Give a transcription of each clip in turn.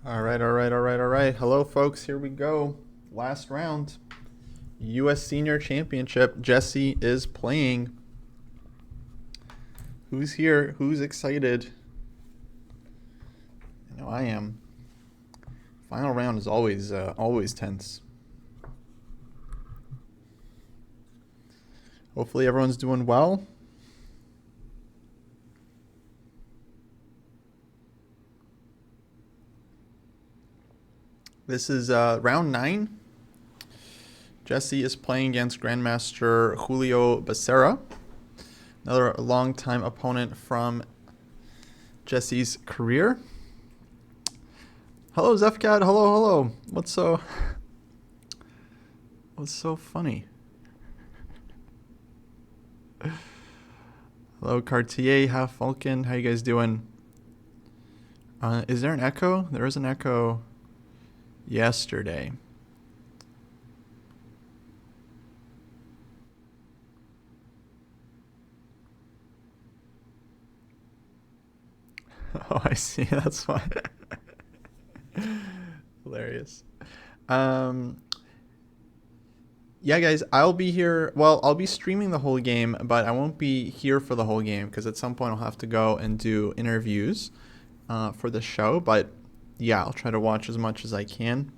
All right, all right, all right, all right. Hello, folks. Here we go. Last round. U.S. Senior Championship. Jesse is playing. Who's here? Who's excited? I know I am. Final round is always tense. Hopefully everyone's doing well. This is round 9. Jesse is playing against Grandmaster Julio Becerra, another longtime opponent from Jesse's career. Hello, Zefcat. Hello, hello. What's so funny? Hello, Cartier, Half Falcon. How you guys doing? Is there an echo? There was an echo yesterday. Oh, I see. That's why. Hilarious. Yeah, guys, I'll be here. Well, I'll be streaming the whole game, but I won't be here for the whole game because at some point I'll have to go and do interviews for the show. But yeah, I'll try to watch as much as I can.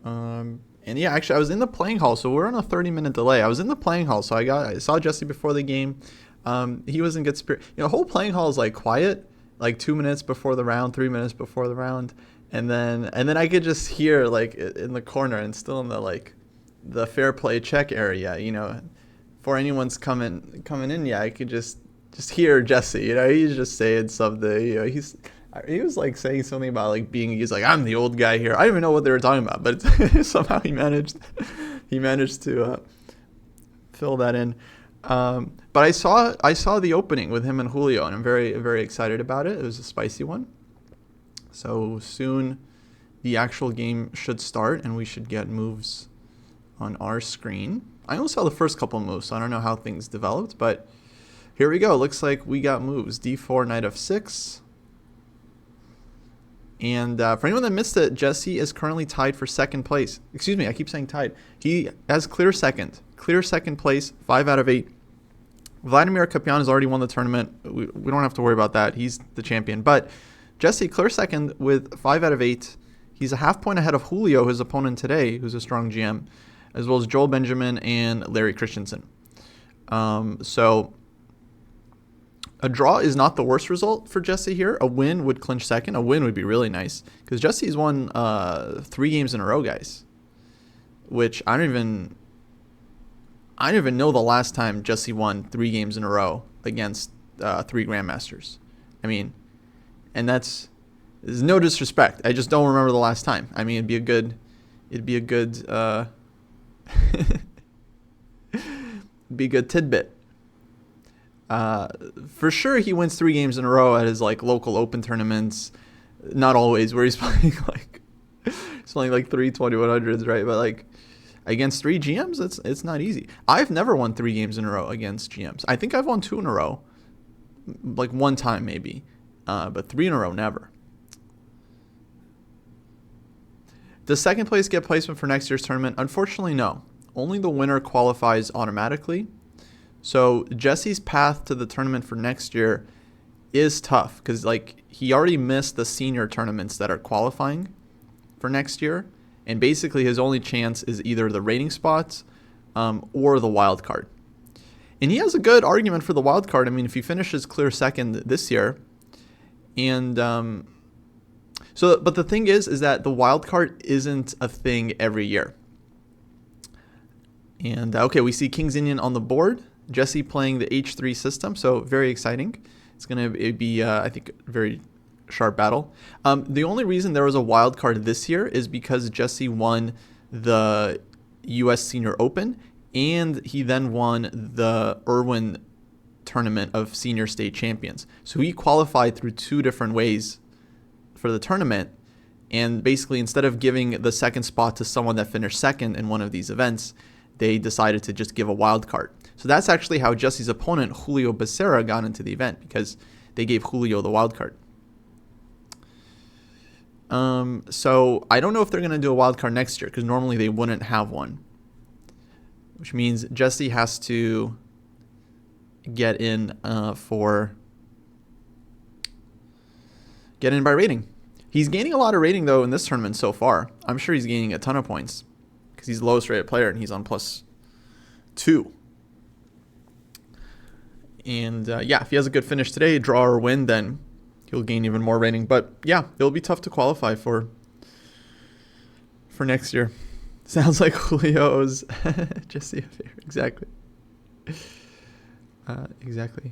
And yeah, actually, I was in the playing hall, so we're on a 30-minute delay. I was in the playing hall, so I saw Jesse before the game. He was in good spirit. The whole playing hall is like quiet, like 2 minutes before the round, 3 minutes before the round, and then I could just hear like in the corner and still in the fair play check area. For anyone's coming in, yeah, I could just hear Jesse. He's just saying something. He was like saying something about like he's like, I'm the old guy here. I don't even know what they were talking about, but somehow he managed to fill that in. But I saw the opening with him and Julio, and I'm very, very excited about it. It was a spicy one. So soon the actual game should start, and we should get moves on our screen. I only saw the first couple moves, so I don't know how things developed, but here we go. Looks like we got moves. D4, Knight f6. And for anyone that missed it, Jesse is currently tied for second place. Excuse me, I keep saying tied. He has clear second place, 5 out of 8. Vladimir Kapian has already won the tournament. We don't have to worry about that. He's the champion. But Jesse, clear second with 5 out of 8. He's a half point ahead of Julio, his opponent today, who's a strong GM, as well as Joel Benjamin and Larry Christensen. So a draw is not the worst result for Jesse here. A win would clinch second. A win would be really nice because Jesse's won 3 games in a row, guys, which I don't even know the last time Jesse won 3 games in a row against 3 grandmasters. I mean, and there's no disrespect. I just don't remember the last time. I mean, it'd be a good be a good tidbit. For sure, he wins 3 games in a row at his like local open tournaments. Not always, where he's playing like 3 2100s, right? But like against 3 GMs, it's not easy. I've never won 3 games in a row against GMs. I think I've won 2 in a row, like 1 time maybe, but 3 in a row never. Does second place get placement for next year's tournament? Unfortunately, no. Only the winner qualifies automatically. So Jesse's path to the tournament for next year is tough because like he already missed the senior tournaments that are qualifying for next year, and basically his only chance is either the rating spots or the wild card. And he has a good argument for the wild card. I mean, if he finishes clear second this year, and but the thing is that the wild card isn't a thing every year. And okay, we see King's Indian on the board. Jesse playing the H3 system, so very exciting. It's going to be, I think, a very sharp battle. The only reason there was a wild card this year is because Jesse won the U.S. Senior Open, and he then won the Irwin tournament of Senior State Champions. So he qualified through 2 different ways for the tournament, and basically instead of giving the second spot to someone that finished second in one of these events, they decided to just give a wild card. So that's actually how Jesse's opponent, Julio Becerra, got into the event, because they gave Julio the wild card. So I don't know if they're going to do a wild card next year, because normally they wouldn't have one. Which means Jesse has to get in get in by rating. He's gaining a lot of rating, though, in this tournament so far. I'm sure he's gaining a ton of points because he's the lowest rated player and he's on +2. And yeah, if he has a good finish today, draw or win, then he'll gain even more rating. But yeah, it'll be tough to qualify for next year. Sounds like Julio's Jesse affair. Exactly. Exactly.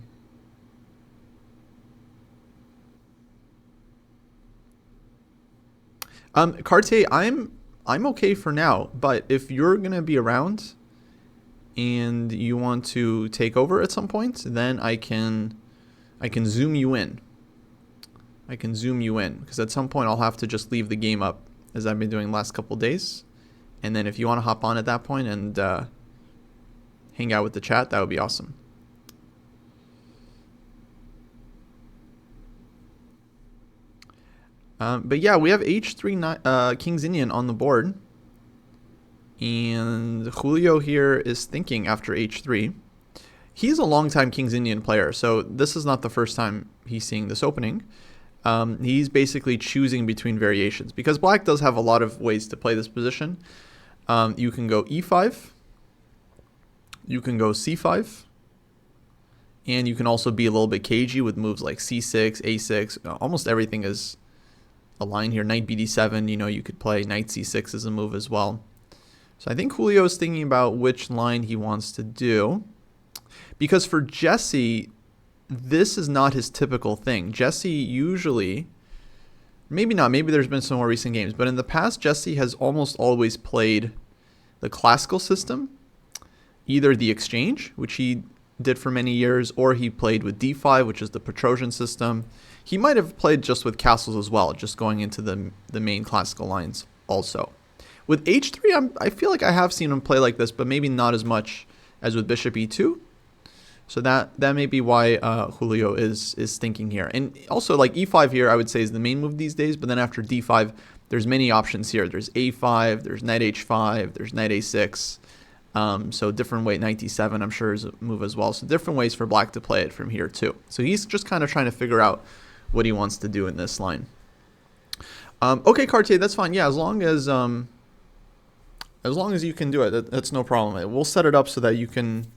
Cartier, I'm okay for now, but if you're gonna be around and you want to take over at some point, then I can zoom you in. I can zoom you in because at some point I'll have to just leave the game up as I've been doing the last couple days, and then if you want to hop on at that point and hang out with the chat, that would be awesome. But yeah, we have H3 King's Indian on the board. And Julio here is thinking after H3. He's a longtime King's Indian player, so this is not the first time he's seeing this opening. He's basically choosing between variations, because black does have a lot of ways to play this position. You can go E5. You can go C5. And you can also be a little bit cagey with moves like C6, A6. Almost everything is a line here. Knight BD7, you could play Knight C6 as a move as well. So I think Julio is thinking about which line he wants to do. Because for Jesse, this is not his typical thing. Jesse usually, maybe not, maybe there's been some more recent games, but in the past, Jesse has almost always played the classical system, either the exchange, which he did for many years, or he played with D5, which is the Petrosian system. He might have played just with castles as well, just going into the main classical lines also. With H3, I feel like I have seen him play like this, but maybe not as much as with Bishop E2. So that may be why Julio is thinking here. And also, like E5 here, I would say is the main move these days. But then after D5, there's many options here. There's A5, there's Knight H5, there's Knight A6. So different way, Knight D7, I'm sure is a move as well. So different ways for black to play it from here too. So he's just kind of trying to figure out what he wants to do in this line. Okay, Cartier, that's fine. Yeah, as long as you can do it, that's no problem. We'll set it up so that you can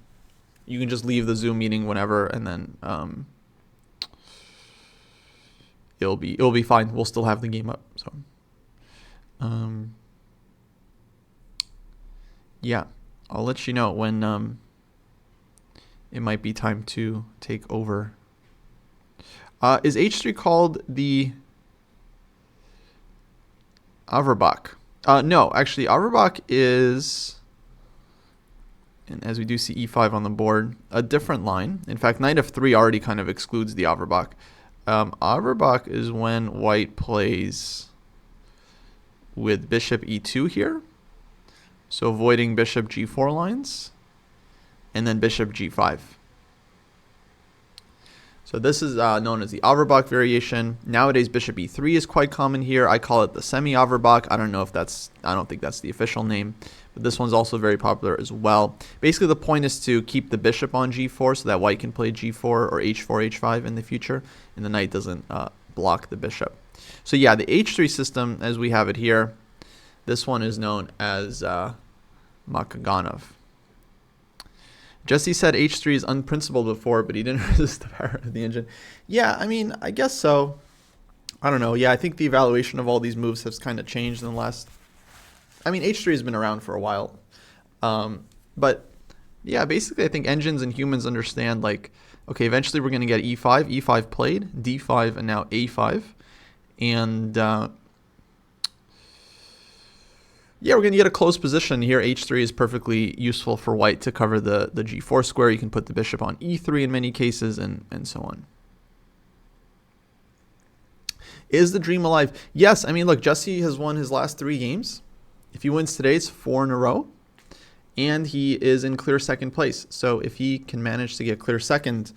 just leave the Zoom meeting whenever, and then it'll be fine. We'll still have the game up. So, yeah, I'll let you know when it might be time to take over. Is H3 called the Averbach? No, actually, Averbach is, and as we do see E5 on the board, a different line. In fact, Knight F3 already kind of excludes the Averbach. Averbach is when white plays with Bishop E2 here, so avoiding Bishop G4 lines, and then Bishop G5. So this is known as the Averbach variation. Nowadays, Bishop E3 is quite common here. I call it the semi-Averbach. I don't think that's the official name, but this one's also very popular as well. Basically, the point is to keep the bishop on G4 so that white can play G4 or H4, H5 in the future, and the knight doesn't block the bishop. So yeah, the H3 system, as we have it here, this one is known as Makaganov. Jesse said H3 is unprincipled before, but he didn't resist the power of the engine. Yeah, I mean, I guess so. I don't know. Yeah, I think the evaluation of all these moves has kind of changed in the last... I mean, H3 has been around for a while. But, yeah, basically I think engines and humans understand, like, okay, eventually we're going to get E5. E5 played, D5, and now A5. And... yeah, we're going to get a close position here. H3 is perfectly useful for white to cover the G4 square. You can put the bishop on E3 in many cases, and so on. Is the dream alive? Yes. I mean, look, Jesse has won his last 3 games. If he wins today, it's 4 in a row. And he is in clear second place. So if he can manage to get clear second,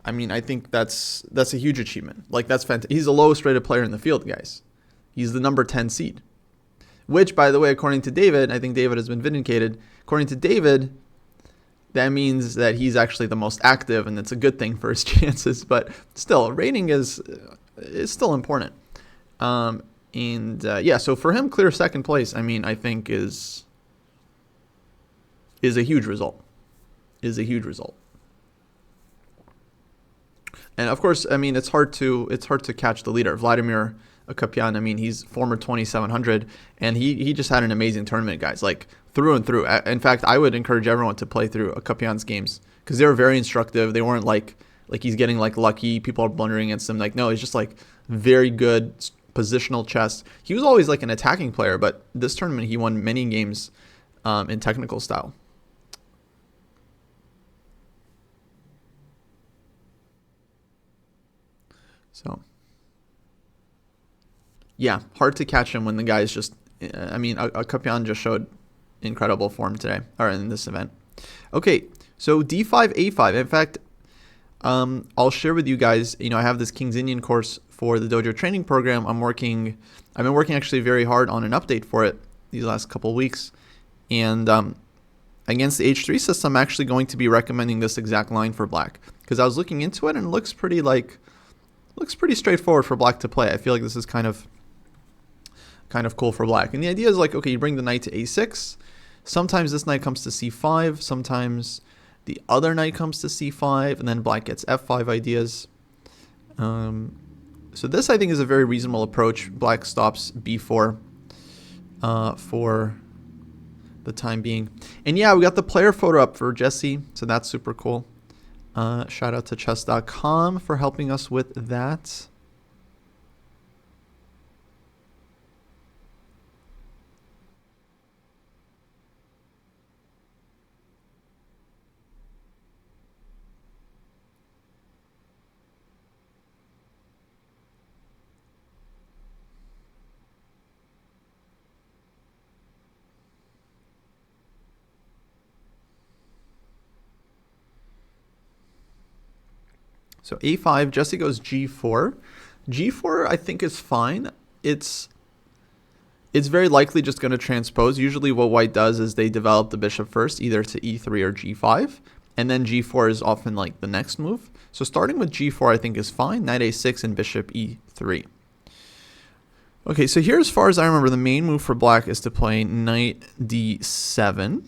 I mean, I think that's a huge achievement. Like, that's fantastic. He's the lowest rated player in the field, guys. He's the number 10 seed. Which, by the way, according to David, I think David has been vindicated. According to David, that means that he's actually the most active, and it's a good thing for his chances. But still, rating is still important. Yeah, so for him, clear second place, I mean, I think is a huge result. And of course, I mean, it's hard to catch the leader, Vladimir Akopyan. I mean, he's former 2700, and he just had an amazing tournament, guys, like through and through. In fact, I would encourage everyone to play through Akopyan's games because they were very instructive. They weren't like he's getting like lucky, people are blundering against him. Like, no, he's just like very good positional chess. He was always like an attacking player, but this tournament he won many games in technical style. So, yeah, hard to catch him when the guy's just, I mean, Akopyan just showed incredible form today, or in this event. Okay, so D5, A5. In fact, I'll share with you guys, I have this King's Indian course for the Dojo training program. I've been working actually very hard on an update for it these last couple of weeks. And against the H3 system, I'm actually going to be recommending this exact line for black. Because I was looking into it and it looks pretty straightforward for black to play. I feel like this is kind of cool for black. And the idea is like, okay, you bring the knight to A6. Sometimes this knight comes to C5. Sometimes the other knight comes to C5, and then black gets F5 ideas. So this, I think, is a very reasonable approach. Black stops B4 for the time being. And yeah, we got the player photo up for Jesse, so that's super cool. Shout out to chess.com for helping us with that. So A5, Jesse goes G4. G4, I think, is fine. It's very likely just going to transpose. Usually what white does is they develop the bishop first, either to E3 or G5, and then G4 is often like the next move. So starting with G4, I think, is fine. Knight A6 and bishop E3. Okay, so here, as far as I remember, the main move for black is to play knight D7.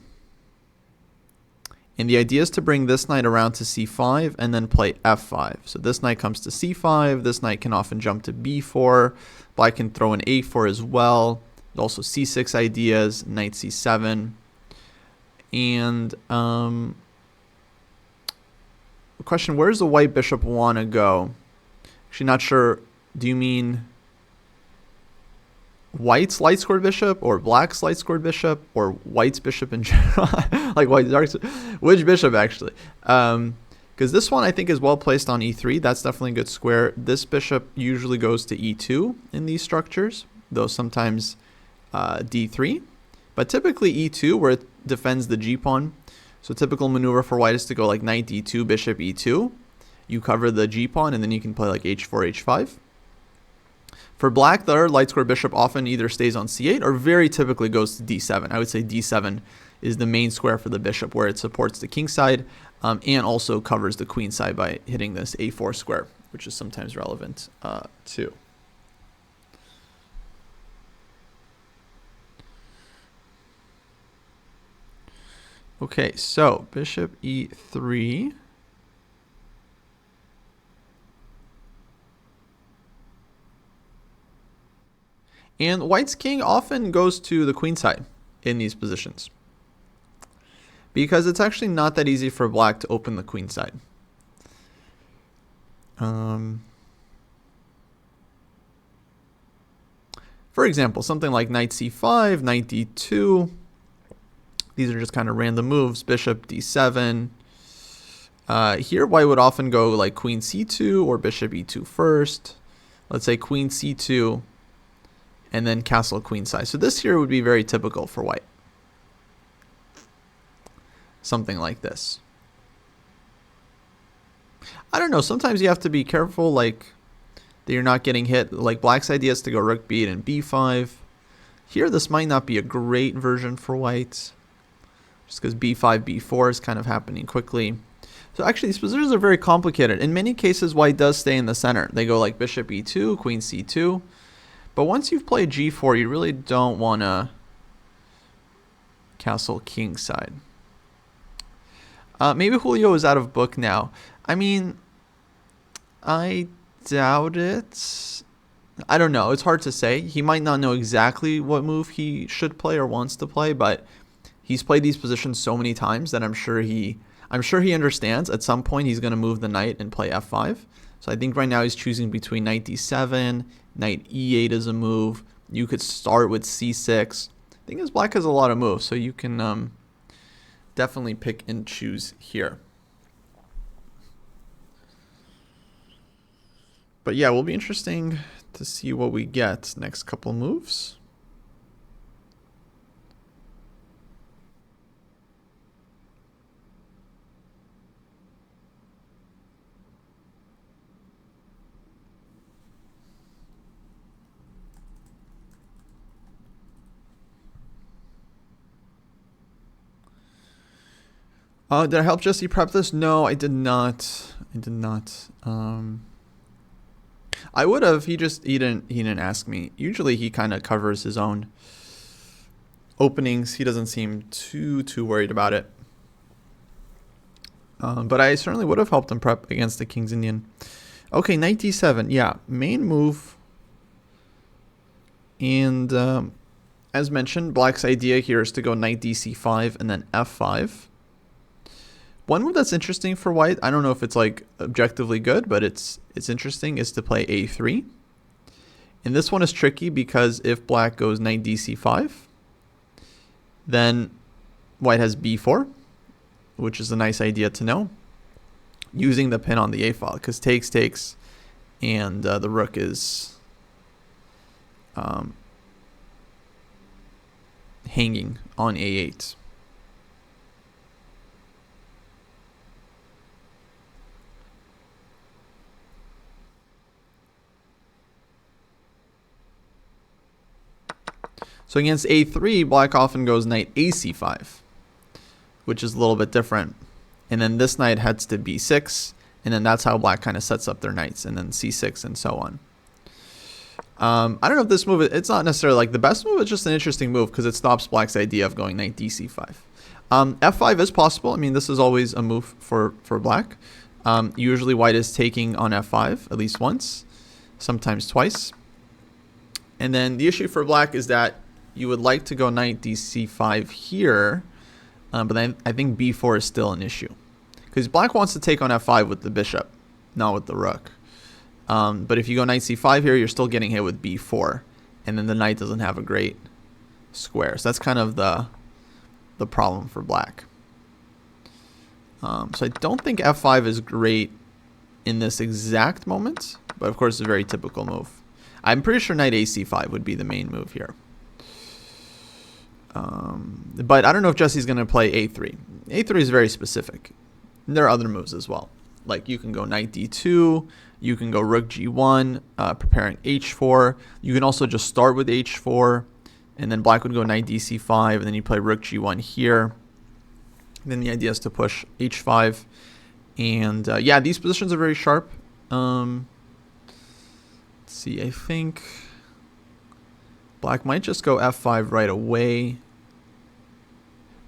And the idea is to bring this knight around to C5 and then play F5. So this knight comes to C5. This knight can often jump to B4. Black can throw an A4 as well. Also C6 ideas, knight C7. And the question, where does the white bishop want to go? Actually, not sure. Do you mean white's light scored bishop or black's light scored bishop or white's bishop in general? Like white dark, which bishop actually? Because this one I think is well placed on E3. That's definitely a good square. This bishop usually goes to E2 in these structures, though sometimes D3. But typically E2, where it defends the G pawn. So typical maneuver for white is to go like knight D2, bishop E2. You cover the G pawn and then you can play like H4, H5. For black, the light square bishop often either stays on C8 or very typically goes to D7. I would say D7 is the main square for the bishop, where it supports the king side and also covers the queen side by hitting this A4 square, which is sometimes relevant too. Okay, so bishop E3. And white's king often goes to the queen side in these positions, because it's actually not that easy for black to open the queen side. For example, something like knight c5, knight d2. These are just kind of random moves. Bishop d7. Here, white would often go like queen c2 or bishop e2 first. Let's say queen c2. And then castle queen side. So this here would be very typical for white. Something like this. I don't know. Sometimes you have to be careful. Like, that you're not getting hit. Like black's idea is to go rook b8 and b5. Here, this might not be a great version for white, just because b5, b4 is kind of happening quickly. So actually, these positions are very complicated. In many cases, white does stay in the center. They go like bishop e2, queen c2. But once you've played g4, you really don't want to castle kingside. Maybe Julio is out of book now. I mean, I doubt it. I don't know. It's hard to say. He might not know exactly what move he should play or wants to play, but he's played these positions so many times that I'm sure he understands. At some point, he's going to move the knight and play f5. So I think right now he's choosing between knight d7, knight e8 is a move. You could start with c6. The thing is, black has a lot of moves, so you can definitely pick and choose here. But yeah, it will be interesting to see what we get next couple moves. Did I help Jesse prep this? No, I did not. I did not. I would have. He didn't ask me. Usually he kind of covers his own openings. He doesn't seem too worried about it. But I certainly would have helped him prep against the King's Indian. Okay, knight d7. Yeah, main move. And as mentioned, black's idea here is to go knight dc5 and then f5. One move that's interesting for white, I don't know if it's like objectively good, but it's interesting, is to play a3. And this one is tricky because if black goes knight dc5, then white has b4, which is a nice idea to know, using the pin on the a file, because takes, and the rook is hanging on a8. So against a3, black often goes knight ac5, which is a little bit different. And then this knight heads to b6, and then that's how black kind of sets up their knights, and then c6 and so on. I don't know if this move, it's not necessarily like the best move, it's just an interesting move because it stops black's idea of going knight dc5. f5 is possible. I mean, this is always a move for black. Usually white is taking on f5 at least once, sometimes twice. And then the issue for black is that you would like to go knight dc5 here, but then I think b4 is still an issue. Because black wants to take on f5 with the bishop, not with the rook. But if you go knight c5 here, you're still getting hit with b4. And then the knight doesn't have a great square. So that's kind of the problem for black. So I don't think f5 is great in this exact moment. But of course, it's a very typical move. I'm pretty sure knight ac5 would be the main move here. But I don't know if Jesse's going to play a3. a3 is very specific. There are other moves as well. Like you can go knight d2. You can go rook g1, preparing h4. You can also just start with h4. And then black would go knight dc5. And then you play rook g1 here. And then the idea is to push h5. And yeah, these positions are very sharp. Let's see, I think black might just go f5 right away.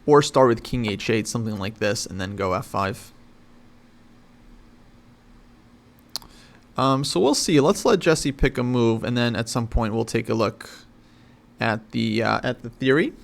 Or start with king h8, something like this, and then go f5. So we'll see. Let's let Jesse pick a move, and then at some point we'll take a look at the theory.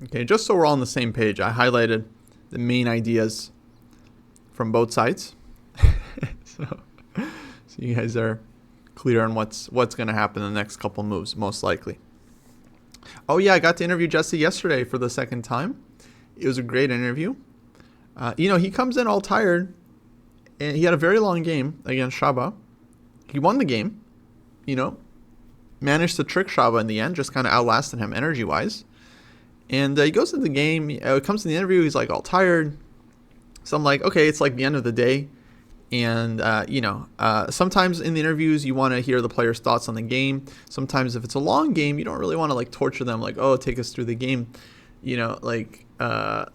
Okay, just so we're all on the same page, I highlighted the main ideas from both sides. so you guys are clear on what's going to happen in the next couple moves, most likely. Oh yeah, I got to interview Jesse yesterday for the second time. It was a great interview. He comes in all tired, and he had a very long game against Shaba. He won the game, managed to trick Shaba in the end, just kind of outlasted him energy-wise. And he goes into the game, it comes to the interview, he's like all tired. So I'm like, okay, it's like the end of the day. And, sometimes in the interviews, you want to hear the player's thoughts on the game. Sometimes if it's a long game, you don't really want to like torture them, like, oh, take us through the game, because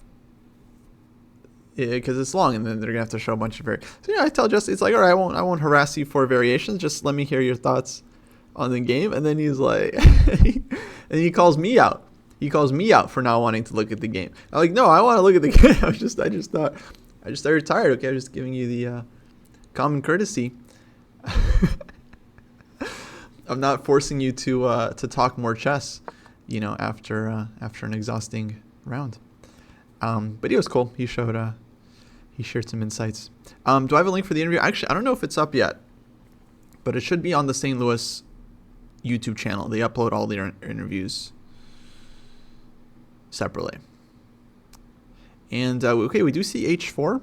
it's long and then they're going to have to show a bunch of variations. So, I tell Jesse, it's like, all right, I won't harass you for variations. Just let me hear your thoughts on the game. And then he's like, and he calls me out. He calls me out for not wanting to look at the game. I'm like, no, I want to look at the game. I just thought you're tired. Okay, I'm just giving you the common courtesy. I'm not forcing you to talk more chess, after an exhausting round. But he was cool. He shared some insights. Do I have a link for the interview? Actually, I don't know if it's up yet, but it should be on the St. Louis YouTube channel. They upload all their interviews separately. And okay, we do see h4.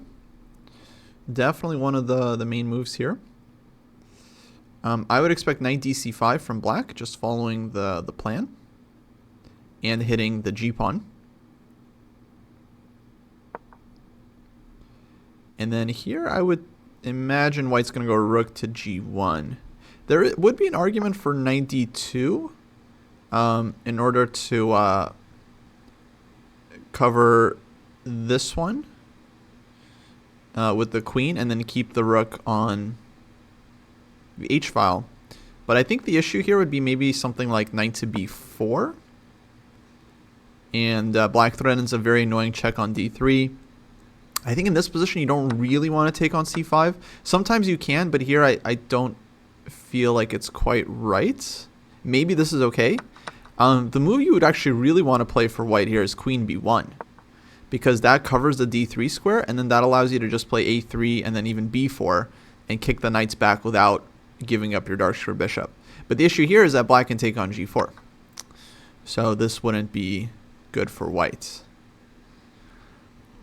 Definitely one of the main moves here. I would expect knight dc5 from black, just following the plan and hitting the g pawn. And then here I would imagine white's going to go rook to g1. There would be an argument for knight d2 in order to cover this one with the queen and then keep the rook on the h-file. But I think the issue here would be maybe something like knight to b4. And black threatens a very annoying check on d3. I think in this position you don't really want to take on c5. Sometimes you can, but here I don't feel like it's quite right. Maybe this is okay. The move you would actually really want to play for white here is queen b1. Because that covers the d3 square, and then that allows you to just play a3 and then even b4 and kick the knights back without giving up your dark square bishop. But the issue here is that black can take on g4. So this wouldn't be good for white.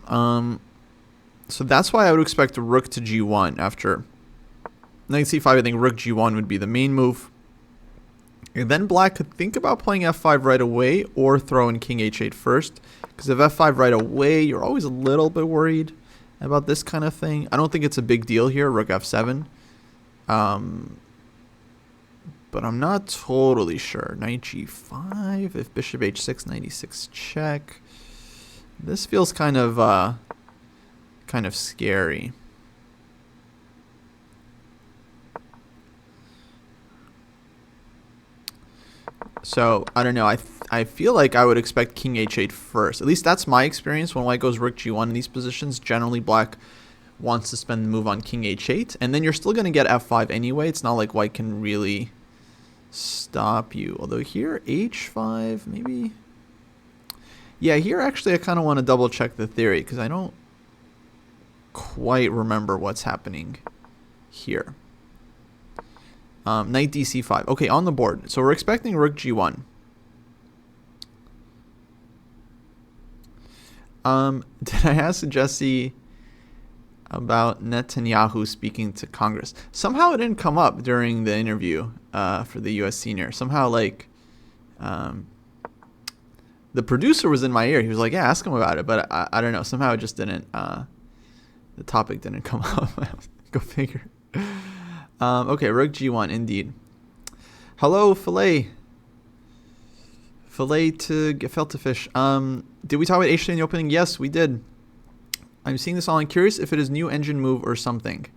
So that's why I would expect a rook to g1 after knight c5. I think rook g1 would be the main move. And then black could think about playing f5 right away or throw in king h8 first. Because if f5 right away, you're always a little bit worried about this kind of thing. I don't think it's a big deal here, rook f7. But I'm not totally sure. Knight g5, if bishop h6, knight e6 check. This feels kind of scary. So, I don't know. I feel like I would expect king h8 first. At least that's my experience. When white goes rook g1 in these positions, generally black wants to spend the move on king h8. And then you're still going to get f5 anyway. It's not like white can really stop you. Although here, h5, maybe. Yeah, here actually I kind of want to double check the theory because I don't quite remember what's happening here. Knight dc5. Okay, on the board. So we're expecting rook g1. Did I ask Jesse about Netanyahu speaking to Congress? Somehow it didn't come up during the interview for the U.S. senior. Somehow, like, the producer was in my ear. He was like, yeah, ask him about it. But I don't know. Somehow it just didn't, the topic didn't come up. Go figure. Okay, rook g1, indeed. Hello, Filet to gefilte fish. Did we talk about h3 in the opening? Yes, we did. I'm seeing this all. I'm curious if it is new engine move or something.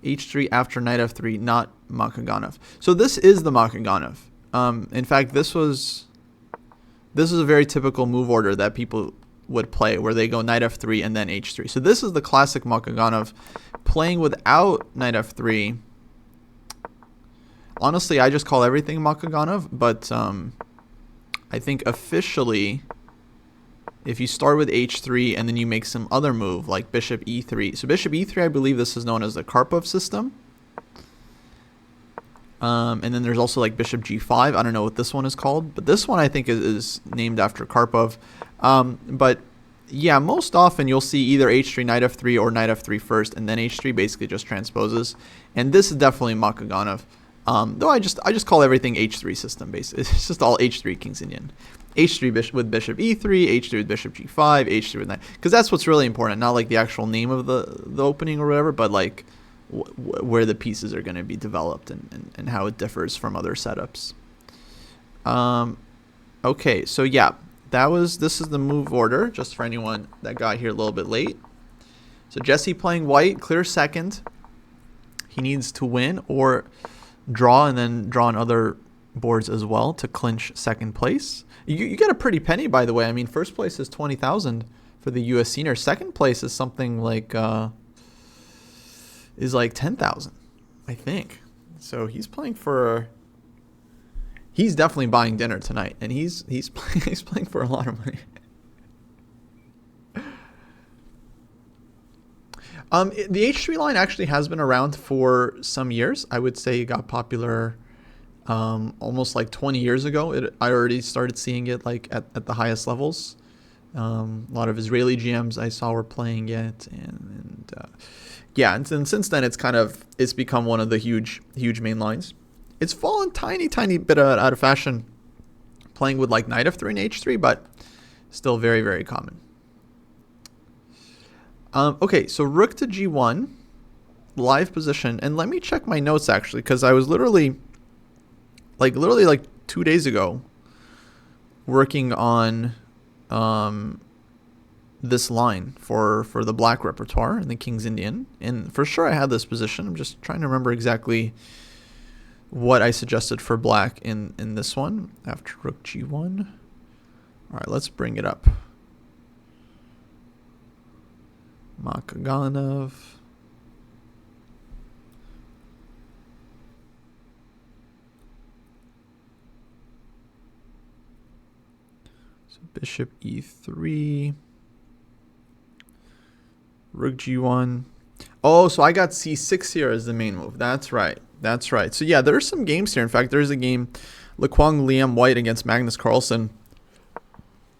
h3 after knight f3, not Makaganov. So this is the Makaganov. In fact, this was a very typical move order that people would play, where they go knight f3 and then h3. So this is the classic Makaganov. Playing without knight f3. Honestly, I just call everything Makaganov, but I think officially if you start with h3 and then you make some other move like bishop e3. So bishop e3, I believe this is known as the Karpov system. And then there's also like bishop g5. I don't know what this one is called, but this one I think is named after Karpov. But yeah, most often you'll see either h3, knight f3, or knight f3 first, and then h3 basically just transposes. And this is definitely Makaganov. Though I just call everything h3 system based. It's just all h3 King's Indian. h3 with bishop e3, h3 with bishop g5, h3 with knight. Because that's what's really important, not like the actual name of the opening or whatever, but like where the pieces are going to be developed and how it differs from other setups. Okay, so yeah, this is the move order, just for anyone that got here a little bit late. So Jesse playing white, clear second. He needs to win or draw and then draw on other boards as well to clinch second place. You get a pretty penny, by the way. I mean, first place is 20,000 for the U.S. senior. Second place is something like is like 10,000, I think. So he's playing for. He's definitely buying dinner tonight, and he's playing for a lot of money. The h3 line actually has been around for some years. I would say it got popular almost like 20 years ago. I already started seeing it like at the highest levels. A lot of Israeli GMs I saw were playing it, and yeah, and since then it's become one of the huge main lines. It's fallen tiny bit out of fashion, playing with like knight f3 and h3, but still very, very common. Okay, so rook to g1, live position, and let me check my notes actually, because I was literally like 2 days ago working on this line for the black repertoire in the King's Indian, and for sure I had this position. I'm just trying to remember exactly what I suggested for black in this one after rook g1. All right, let's bring it up. Makaganov. So bishop e3. Rook g1. Oh, so I got c6 here as the main move. That's right. That's right. So yeah, there's some games here. In fact, there's a game, Lekwang Liam White against Magnus Carlsen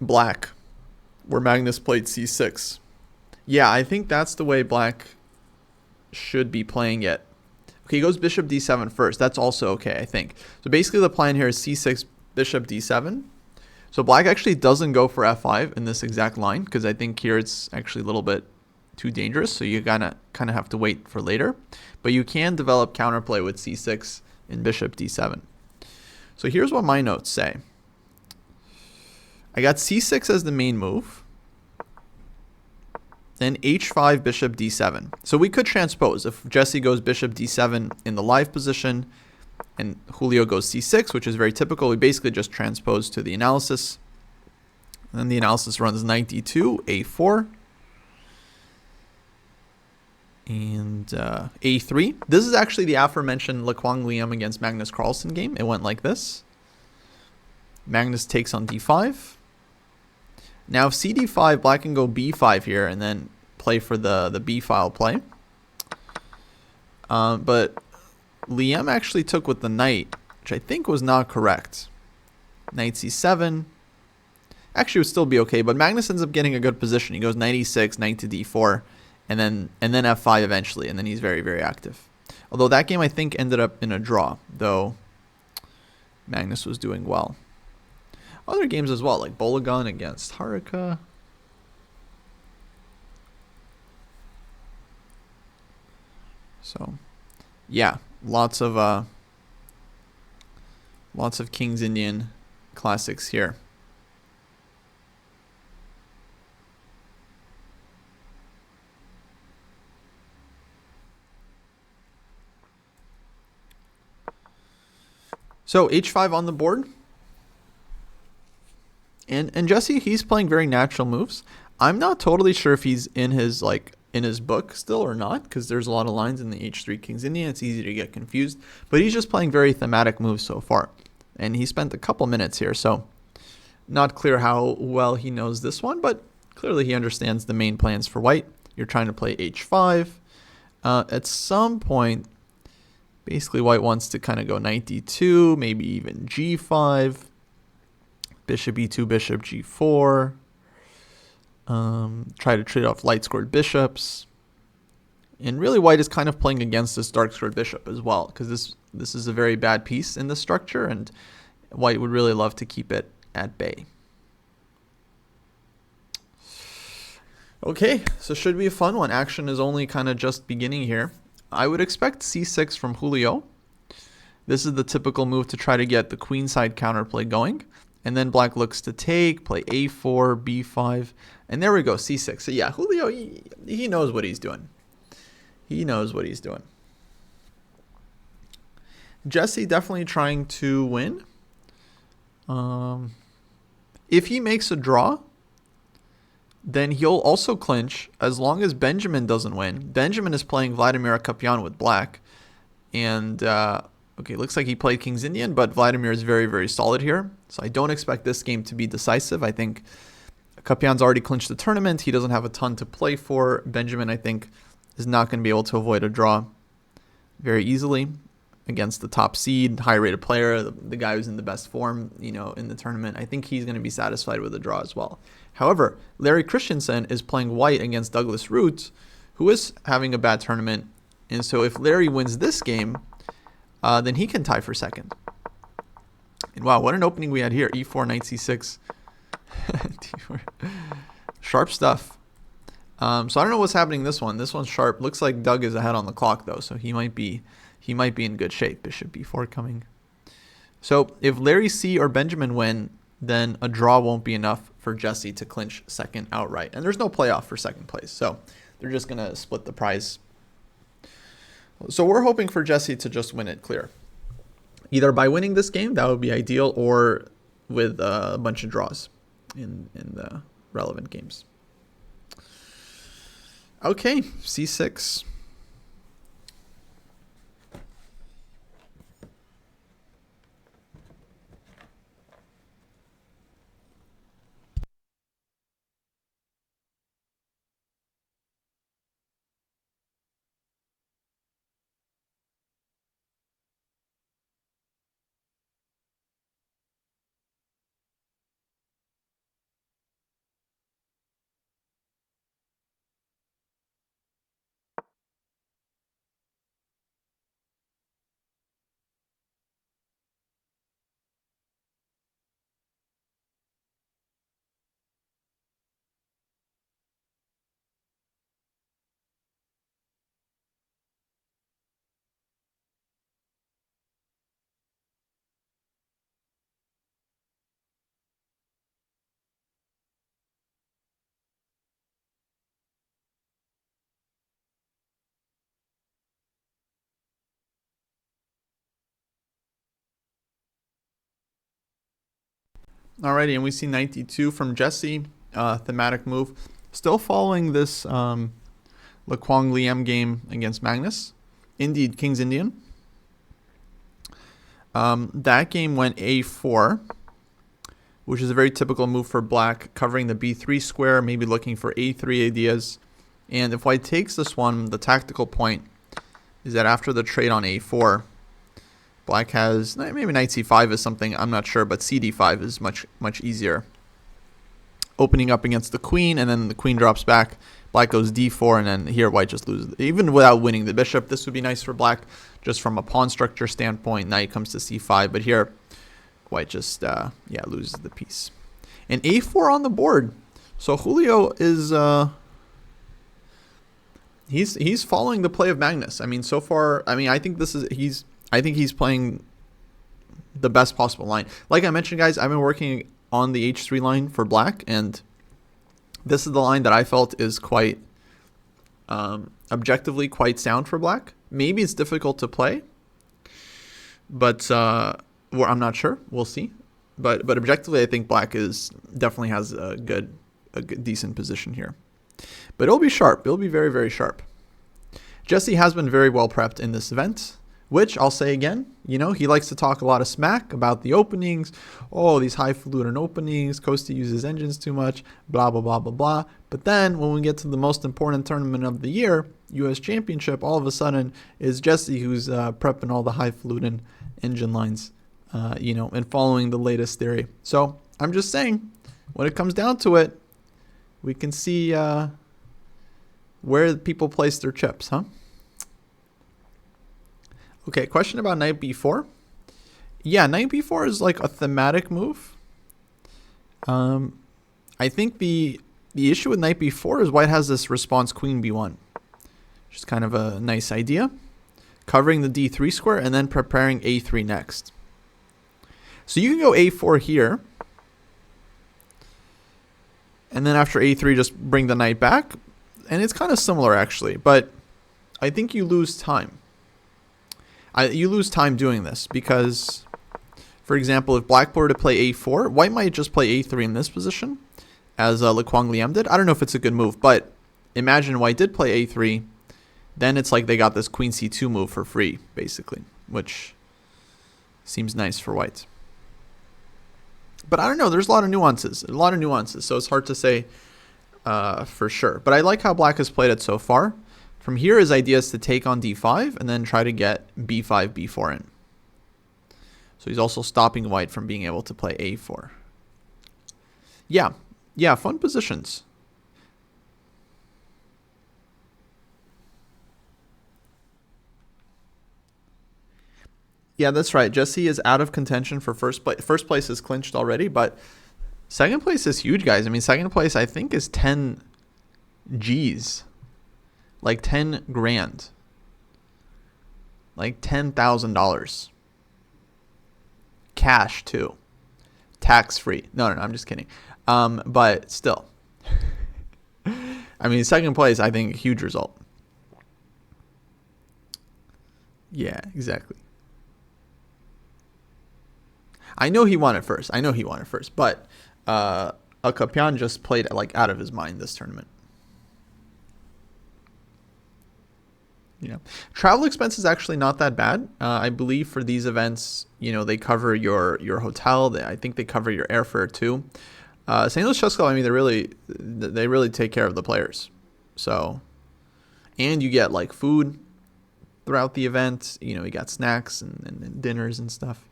Black, where Magnus played c6. Yeah, I think that's the way black should be playing it. Okay, he goes bishop d7 first. That's also okay, I think. So basically the plan here is c6, bishop d7. So black actually doesn't go for f5 in this exact line, because I think here it's actually a little bit too dangerous. So you kind of have to wait for later. But you can develop counterplay with c6 and bishop d7. So here's what my notes say. I got c6 as the main move. Then h5, bishop d7. So we could transpose. If Jesse goes bishop d7 in the live position and Julio goes c6, which is very typical, we basically just transpose to the analysis. And then the analysis runs knight d2, a4, and a3. This is actually the aforementioned Lekwang Liam against Magnus Carlsen game. It went like this. Magnus takes on d5. Now, if cd5, black can go b5 here and then play for the b file play. But Liam actually took with the knight, which I think was not correct. Knight c7. Actually, it would still be okay, but Magnus ends up getting a good position. He goes knight e6, knight to d4, and then f5 eventually, and then he's very, very active. Although that game, I think, ended up in a draw, though Magnus was doing well. Other games as well, like Bologan against Haruka. So, yeah, lots of King's Indian classics here. So h5 on the board. And Jesse, he's playing very natural moves. I'm not totally sure if he's in his book still or not, because there's a lot of lines in the h3 King's Indian. It's easy to get confused. But he's just playing very thematic moves so far. And he spent a couple minutes here, so Not clear how well he knows this one, but clearly he understands the main plans for white. You're trying to play h5. At some point, basically white wants to kind of go knight d2, maybe even g5, bishop e2, bishop g4. Try to trade off light scored bishops. And really white is kind of playing against this dark squared bishop as well, because this is a very bad piece in this structure, and white would really love to keep it at bay. Okay, so should be a fun one. Action is only kind of just beginning here. I would expect c6 from Julio. This is the typical move to try to get the queenside counterplay going. And then black looks to take, play a4, b5, and there we go, c6. So yeah, Julio, he knows what he's doing. He knows what he's doing. Jesse definitely trying to win. If he makes a draw, then he'll also clinch as long as Benjamin doesn't win. Benjamin is playing Vladimir Akapian with black. And, okay, looks like he played King's Indian, but Vladimir is very, very solid here. So I don't expect this game to be decisive. I think Akapian's already clinched the tournament. He doesn't have a ton to play for. Benjamin, I think, is not going to be able to avoid a draw very easily against the top seed, high-rated player, the guy who's in the best form, in the tournament. I think he's going to be satisfied with a draw as well. However, Larry Christensen is playing white against Douglas Root, who is having a bad tournament. And so if Larry wins this game, then he can tie for second. And wow, what an opening we had here. e4, knight c6. Sharp stuff. So I don't know what's happening this one. This one's sharp. Looks like Doug is ahead on the clock though, so he might be in good shape. Bishop b4 coming. So if Larry C or Benjamin win, then a draw won't be enough for Jesse to clinch second outright. And there's no playoff for second place, so they're just going to split the prize. So we're hoping for Jesse to just win it clear. Either by winning this game, that would be ideal, or with a bunch of draws in the relevant games. Okay, c6. Alrighty, and we see knight d2 from Jesse, thematic move. Still following this Lequang Liam game against Magnus. Indeed, King's Indian. That game went a4, which is a very typical move for black, covering the b3 square, maybe looking for a3 ideas. And if white takes this one, the tactical point is that after the trade on a4, black has, maybe knight c5 is something, I'm not sure, but cd5 is much, much easier. Opening up against the queen, and then the queen drops back. Black goes d4, and then here white just loses. Even without winning the bishop, this would be nice for black, just from a pawn structure standpoint. Knight comes to c5, but here white just, loses the piece. And a4 on the board. So Julio is, he's following the play of Magnus. I mean, so far, I think he's playing the best possible line. Like I mentioned, guys, I've been working on the h3 line for black, and this is the line that I felt is quite objectively quite sound for black. Maybe it's difficult to play, but I'm not sure. We'll see. But objectively, I think black definitely has a good decent position here. But it'll be sharp. It'll be very, very sharp. Jesse has been very well prepped in this event. which I'll say again, he likes to talk a lot of smack about the openings. Oh, these highfalutin openings. Kostya uses engines too much, blah, blah, blah, blah, blah. But then when we get to the most important tournament of the year, U.S. Championship, all of a sudden is Jesse who's prepping all the highfalutin engine lines, and following the latest theory. So I'm just saying, when it comes down to it, we can see where people place their chips, huh? Okay, question about knight b4. Yeah, knight b4 is like a thematic move. I think the issue with knight b4 is white has this response queen b1, which is kind of a nice idea. Covering the d3 square and then preparing a3 next. So you can go a4 here. And then after a3, just bring the knight back. And it's kind of similar, actually. But I think you lose time. You lose time doing this because, for example, if black were to play a4, white might just play a3 in this position, as Le Quang Liem did. I don't know if it's a good move, but imagine white did play a3. Then it's like they got this queen c2 move for free, basically, which seems nice for white. But I don't know. There's a lot of nuances. So it's hard to say for sure. But I like how black has played it so far. From here, his idea is to take on d5 and then try to get b5, b4 in. So he's also stopping white from being able to play a4. Yeah, fun positions. Yeah, that's right. Jesse is out of contention for first place. First place is clinched already, but second place is huge, guys. I mean, second place, I think, is 10 G's. Like 10 grand. Like $10,000. Cash, too. Tax-free. No, I'm just kidding. But still. I mean, second place, I think, huge result. Yeah, exactly. I know he won it first. But Akapian just played like out of his mind this tournament. Yeah, travel expense is actually not that bad. I believe for these events, they cover your hotel. I think they cover your airfare too. St. Louis Chess Club, I mean, they really take care of the players. So, and you get like food throughout the event. You got snacks and dinners and stuff.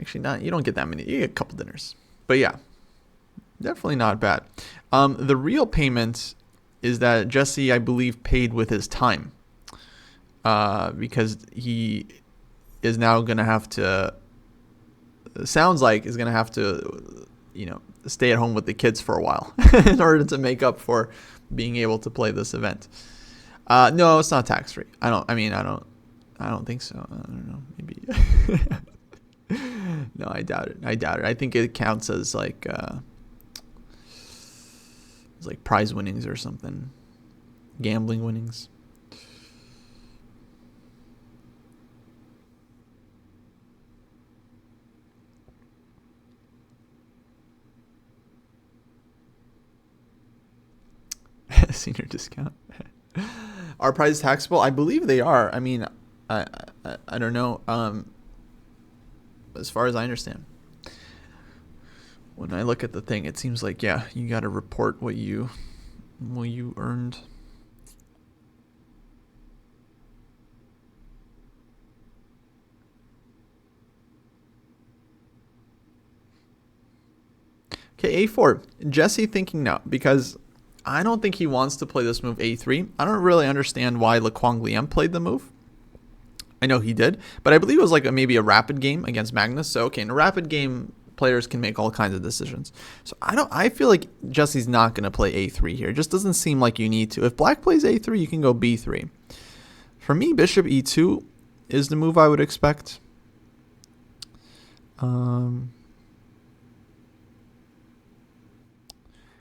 Actually, you don't get that many. You get a couple dinners. But yeah, definitely not bad. The real payment is that Jesse, I believe, paid with his time. Because he is now going to have to, sounds like is going to have to, stay at home with the kids for a while in order to make up for being able to play this event. No, it's not tax-free. I don't think so. I don't know. Maybe. No, I doubt it. I think it counts as like prize winnings or something, gambling winnings. Senior discount. Are prizes taxable? I believe they are. I mean, I don't know. As far as I understand, when I look at the thing, it seems like, yeah, you got to report what you earned. Okay, a4. Jesse thinking no, because I don't think he wants to play this move a3. I don't really understand why Le Quang Liem played the move. I know he did, but I believe it was like maybe a rapid game against Magnus. So, okay, in a rapid game, players can make all kinds of decisions. So I feel like Jesse's not going to play a3 here. It just doesn't seem like you need to. If black plays a3, you can go b3. For me, bishop e2 is the move I would expect.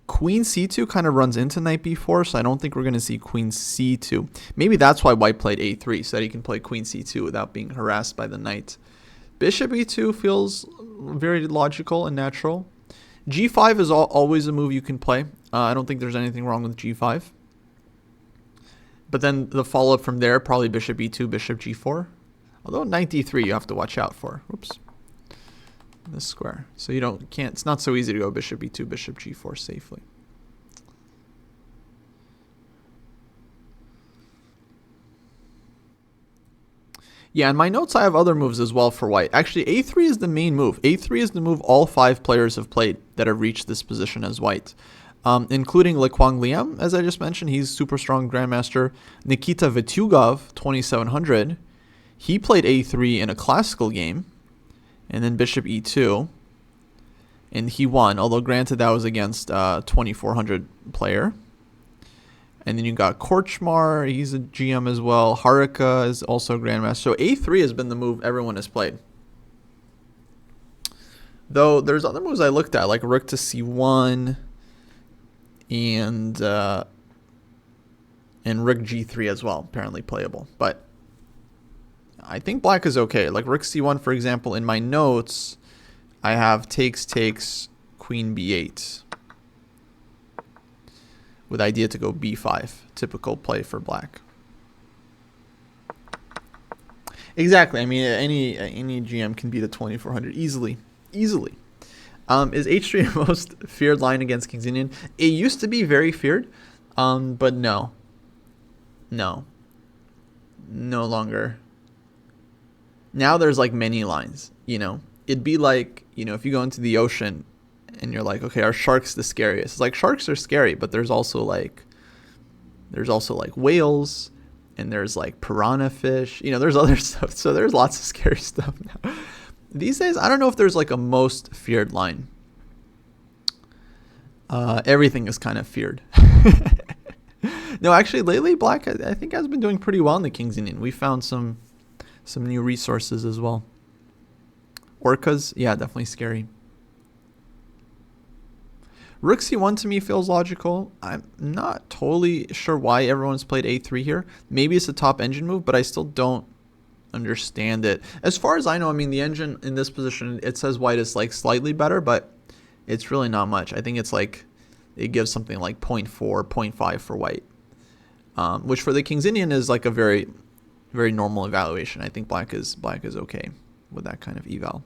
Queen c2 kind of runs into knight b4, so I don't think we're going to see queen c2. Maybe that's why white played a3, so that he can play queen c2 without being harassed by the knight. Bishop e2 feels very logical and natural. g5 is always a move you can play. I don't think there's anything wrong with g5. But then the follow-up from there, probably bishop e2, bishop g4. Although knight d3 you have to watch out for. Whoops. This square. So you can't, it's not so easy to go bishop e2, bishop g4 safely. Yeah, in my notes I have other moves as well for white. Actually, a3 is the main move. a3 is the move all 5 players have played that have reached this position as white. Including Le Quang Liam, as I just mentioned. He's super strong grandmaster. Nikita Vityugov, 2700. He played a3 in a classical game. And then bishop e2. And he won, although granted that was against a 2400 player. And then you got Korchmar, he's a GM as well. Haruka is also a grandmaster. So a3 has been the move everyone has played. Though there's other moves I looked at, like rook to c1 and rook g3 as well, apparently playable. But I think black is okay. Like rook c1, for example, in my notes, I have takes, queen b8. With idea to go b5, typical play for black. Exactly. I mean, any GM can beat a 2400 easily. Is h3 the most feared line against King's Indian? It used to be very feared, but no, no longer. Now there's like many lines. You know, it'd be like, you know, if you go into the ocean and you're like, okay, are sharks the scariest? It's like sharks are scary, but there's also like whales, and there's like piranha fish. You know, there's other stuff. So there's lots of scary stuff now. These days, I don't know if there's like a most feared line. Everything is kind of feared. No, actually, lately black I think has been doing pretty well in the King's Indian. We found some new resources as well. Orcas, yeah, definitely scary. Rook c1 to me feels logical. I'm not totally sure why everyone's played a3 here. Maybe it's a top engine move, but I still don't understand it. As far as I know, I mean, the engine in this position, it says white is like slightly better, but it's really not much. I think it's like, it gives something like 0.4, 0.5 for white, which for the King's Indian is like a very, very normal evaluation. I think black is okay with that kind of eval.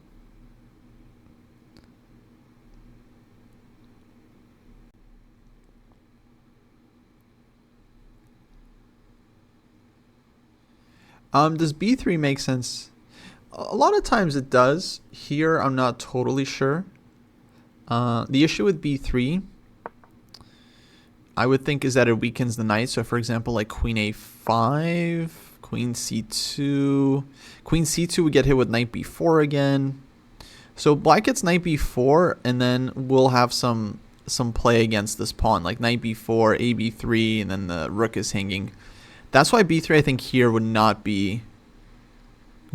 Does b3 make sense? A lot of times it does. Here, I'm not totally sure. The issue with b3, I would think, is that it weakens the knight. So, for example, like queen a5, queen c2. Queen c2 would get hit with knight b4 again. So black gets knight b4, and then we'll have some play against this pawn, like knight b4, a b3, and then the rook is hanging. That's why b3, I think, here would not be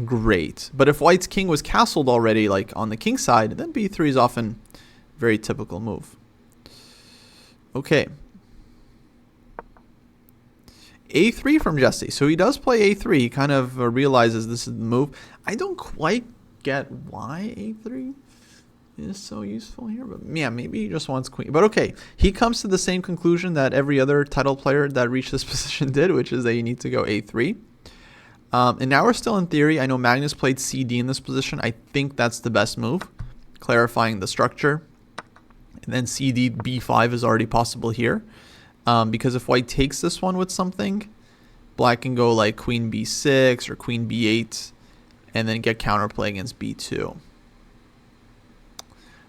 great. But if white's king was castled already, like on the king side, then b3 is often a very typical move. Okay. a3 from Jesse. So he does play a3. He kind of realizes this is the move. I don't quite get why a3 is so useful here, but yeah, maybe he just wants queen. But okay, he comes to the same conclusion that every other title player that reached this position did, which is that you need to go a3. And now we're still in theory. I know Magnus played cd in this position. I think that's the best move, clarifying the structure. And then cd b5 is already possible here, because if white takes this one with something, black can go like queen b6 or queen b8 and then get counterplay against b2.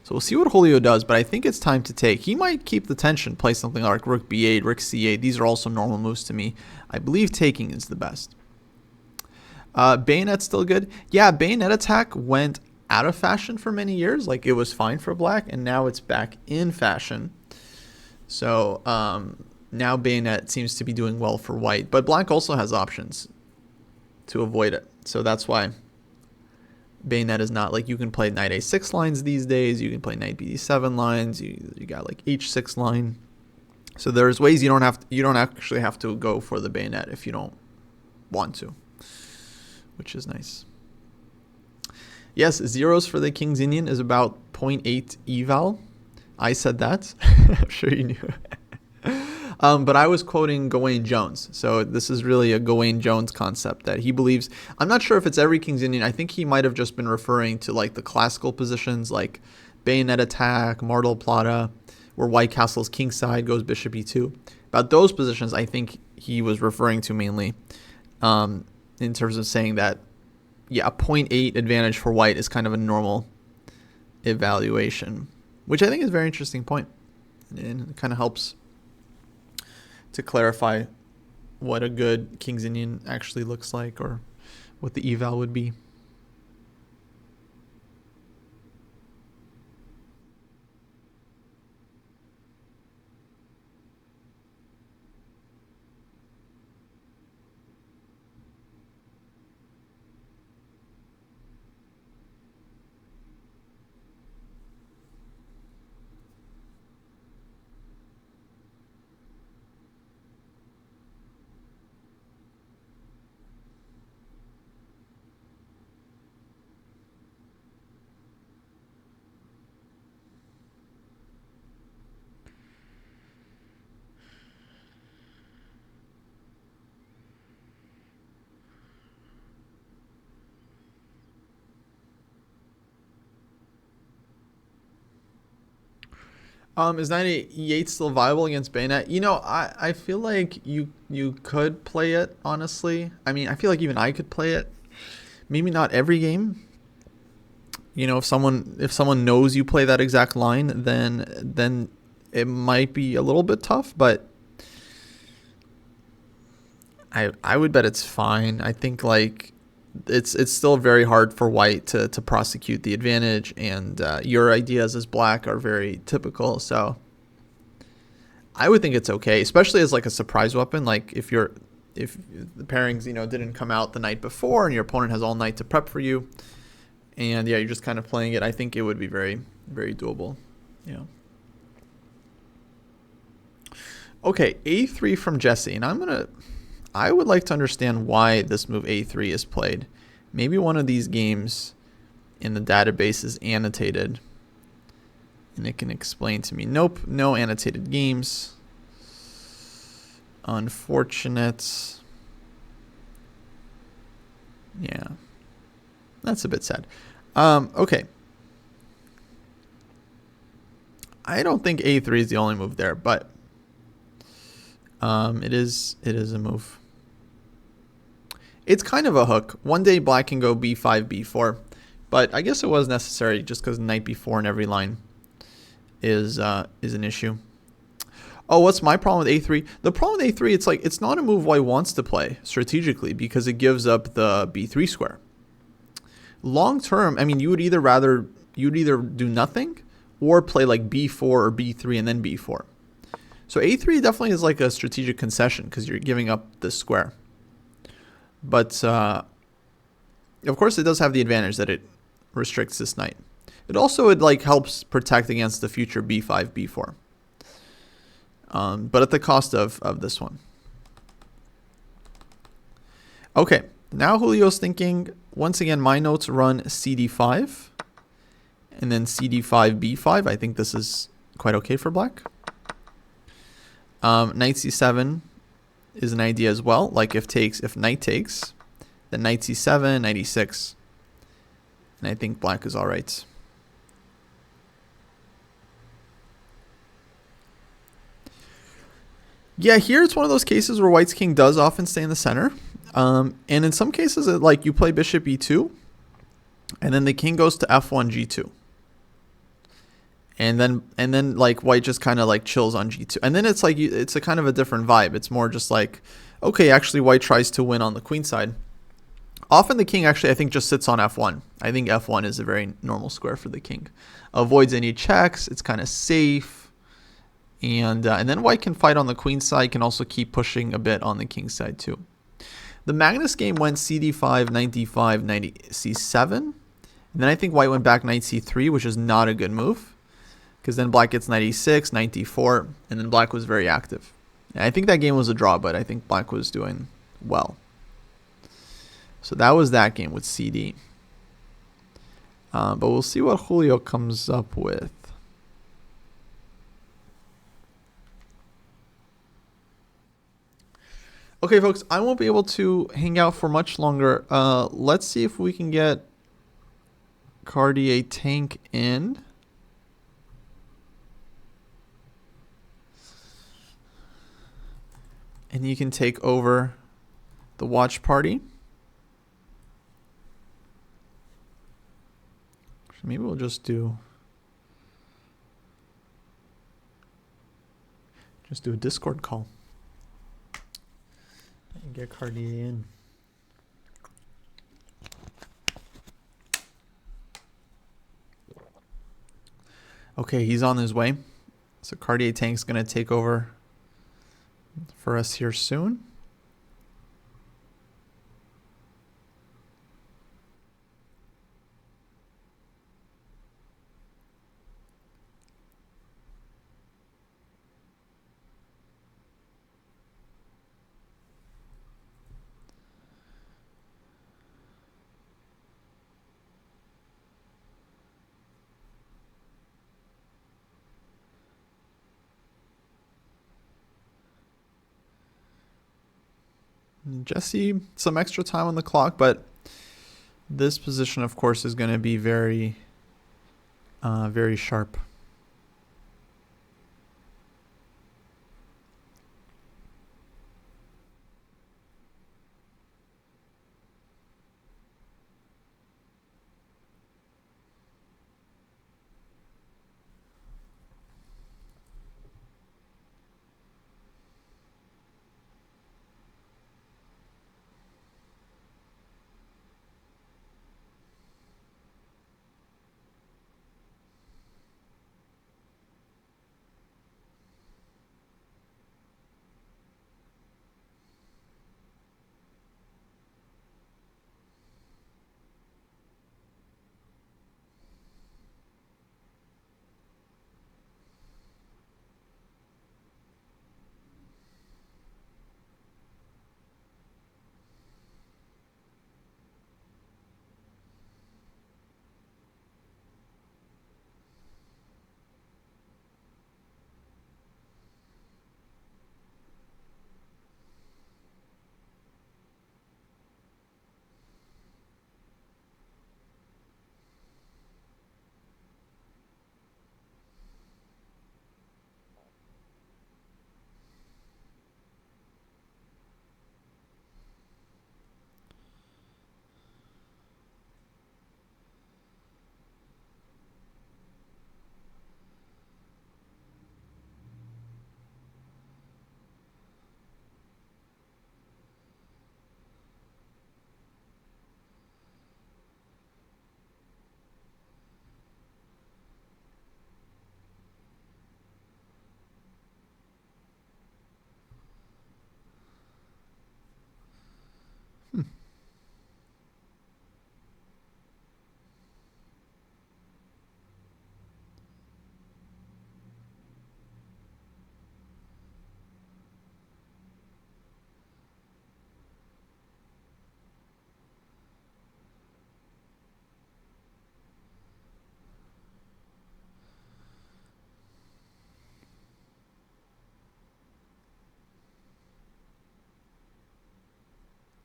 So we'll see what Julio does, but I think it's time to take. He might keep the tension, play something like rook b8, rook c8. These are also normal moves to me. I believe taking is the best. Bayonet's still good. Yeah, bayonet attack went out of fashion for many years. Like, it was fine for black, and now it's back in fashion. So now bayonet seems to be doing well for white. But black also has options to avoid it. So that's why bayonet is not like, you can play knight a6 lines these days. You can play knight b7 lines. You got like h6 line. So there's ways you don't actually have to go for the bayonet if you don't want to, which is nice. Yes, zeros for the King's Indian is about 0.8 eval. I said that. I'm sure you knew. But I was quoting Gawain Jones. So this is really a Gawain Jones concept that he believes. I'm not sure if it's every King's Indian. I think he might have just been referring to like the classical positions like bayonet attack, Martel Plata, where white castles kingside goes bishop e2. About those positions, I think he was referring to mainly in terms of saying that, yeah, a 0.8 advantage for white is kind of a normal evaluation, which I think is a very interesting point. And it kind of helps to clarify what a good King's Indian actually looks like, or what the eval would be. Is knight e8 still viable against bayonet? You know, I feel like you could play it, honestly. I mean, I feel like even I could play it. Maybe not every game. You know, if someone knows you play that exact line, then it might be a little bit tough, but I would bet it's fine. I think like it's still very hard for white to prosecute the advantage, and your ideas as black are very typical, so I would think it's okay, especially as like a surprise weapon. Like if the pairings, you know, didn't come out the night before and your opponent has all night to prep for you, and yeah, you're just kind of playing it, I think it would be very, very doable. Yeah. Okay, a3 from Jesse, and I would like to understand why this move a3 is played. Maybe one of these games in the database is annotated, and it can explain to me. Nope, no annotated games. Unfortunate. Yeah, that's a bit sad. Okay. I don't think a3 is the only move there, but it is a move. It's kind of a hook. One day black can go b5, b4, but I guess it was necessary just because knight b4 in every line is an issue. Oh, what's my problem with a3? The problem with a3, it's like it's not a move white wants to play strategically because it gives up the b3 square. Long term, I mean, you'd either do nothing or play like b4 or b3 and then b4. So a3 definitely is like a strategic concession because you're giving up the square. But of course, it does have the advantage that it restricts this knight. It also helps protect against the future b5, b4. But at the cost of this one. Okay, now Julio's thinking, once again, my notes run cd5 and then cd5, b5. I think this is quite okay for black. Knight c7 is an idea as well. Like if knight takes, then knight c7, knight e6. And I think black is all right. Yeah, here it's one of those cases where white's king does often stay in the center. And in some cases, like you play bishop e2, and then the king goes to f1, g2. And then like white just kind of like chills on g2. And then it's like it's a kind of a different vibe. It's more just like, okay, actually white tries to win on the queen side. Often the king actually, I think, just sits on f1. I think f1 is a very normal square for the king. Avoids any checks. It's kind of safe. And then white can fight on the queen side, can also keep pushing a bit on the king side too. The Magnus game went cd5, knight d5, knight c7. And then I think white went back knight c3, which is not a good move. Because then black gets knight e6, knight d4, and then black was very active. And I think that game was a draw, but I think black was doing well. So that was that game with CD. But we'll see what Julio comes up with. Okay, folks, I won't be able to hang out for much longer. Let's see if we can get Cartier Tank in. And you can take over the watch party. Maybe we'll just do a Discord call and get Cartier in. Okay, he's on his way. So Cartier Tank's gonna take over for us here soon. Jesse, some extra time on the clock, but this position, of course, is going to be very, very sharp.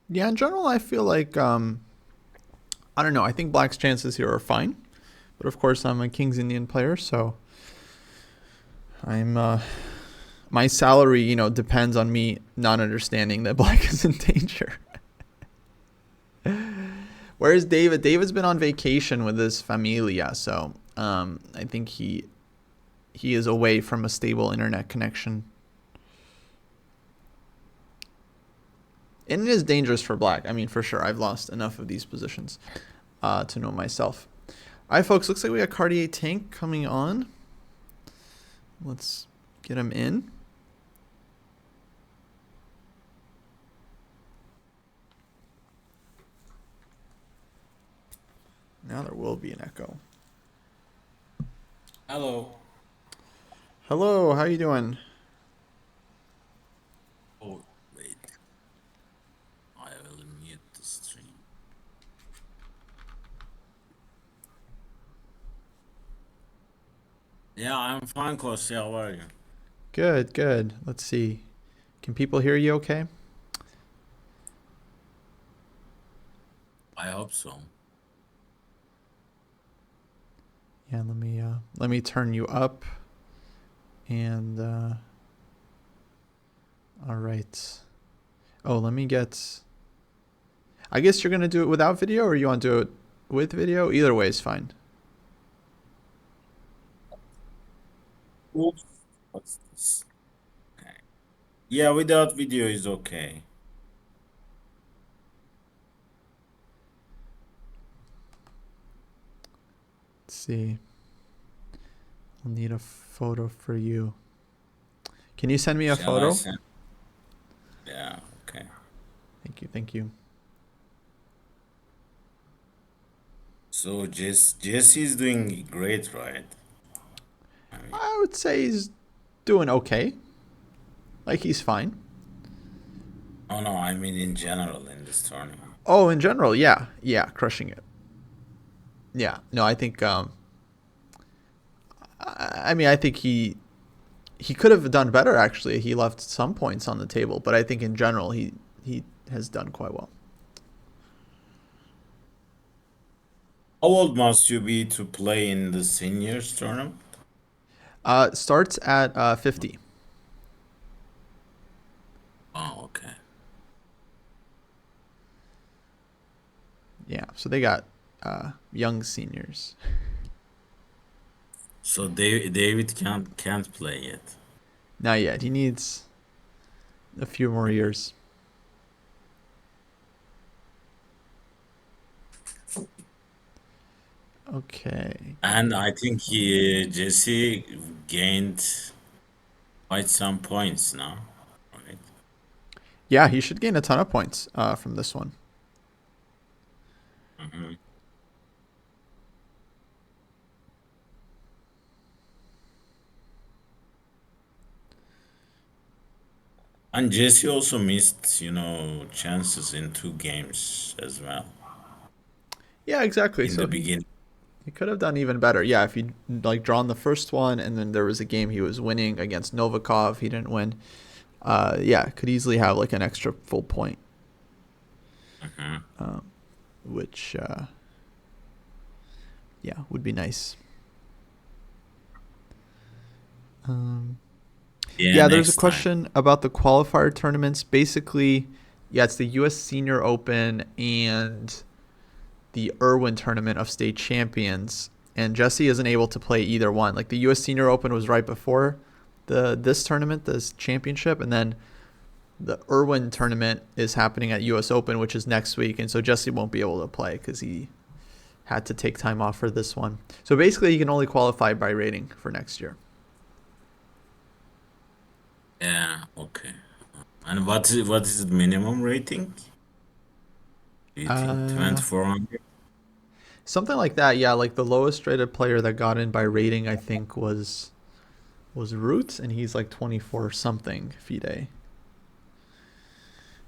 Yeah, in general, I feel like, I don't know. I think Black's chances here are fine. But of course, I'm a King's Indian player, so I'm, my salary, depends on me not understanding that Black is in danger. Whereas David's been on vacation with his familia, so I think he is away from a stable internet connection. And it is dangerous for Black. I mean, for sure. I've lost enough of these positions to know myself. All right, folks. Looks like we got Cartier Tank coming on. Let's get him in. Now there will be an echo. Hello. Hello. How you doing? Oh, wait. I will mute the stream. Yeah, I'm fine, Kostya. How are you? Good, good. Let's see. Can people hear you okay? I hope so. Yeah, let me turn you up. And all right. Oh, let me get. I guess you're gonna do it without video, or you want to do it with video? Either way is fine. Oops. What's this? Okay. Yeah, without video is okay. Let's see. I'll need a photo for you. Can you send me a Shall I photo? send? Yeah, okay. Thank you. Thank you. So Jesse is doing great, right? I mean, I would say he's doing okay. Like he's fine. oh no, I mean in general in this tournament. Oh, in general, yeah, yeah, crushing it. Yeah, no, I think. I mean, I think he could have done better. Actually, he left some points on the table, but I think in general he has done quite well. How old must you be to play in the seniors tournament? Starts at 50. Oh, okay. Yeah, so they got young seniors. So David can't play yet. Not yet. He needs a few more years. Okay. And I think Jesse gained quite some points now, right? Yeah, he should gain a ton of points from this one. Hmm. And Jesse also missed, chances in two games as well Yeah, exactly. in the So beginning. he could have done even better. Yeah, if he'd like drawn the first one and then there was a game he was winning against Novikov, he didn't win. Yeah, could easily have like an extra full point, Hmm. which yeah would be nice. Um, Yeah, yeah, there's a next time. question about the qualifier tournaments. Basically, yeah, it's the U.S. Senior Open and the Irwin Tournament of State Champions, and Jesse isn't able to play either one. Like the U.S. Senior Open was right before this tournament, this championship, and then the Irwin Tournament is happening at U.S. Open, which is next week, and so Jesse won't be able to play because he had to take time off for this one. So basically, he can only qualify by rating for next year. Yeah, okay. And what is the minimum rating? Do you think Uh, 2400? Something like that. Yeah, like the lowest rated player that got in by rating, I think was Root, and he's like 24 something FIDE.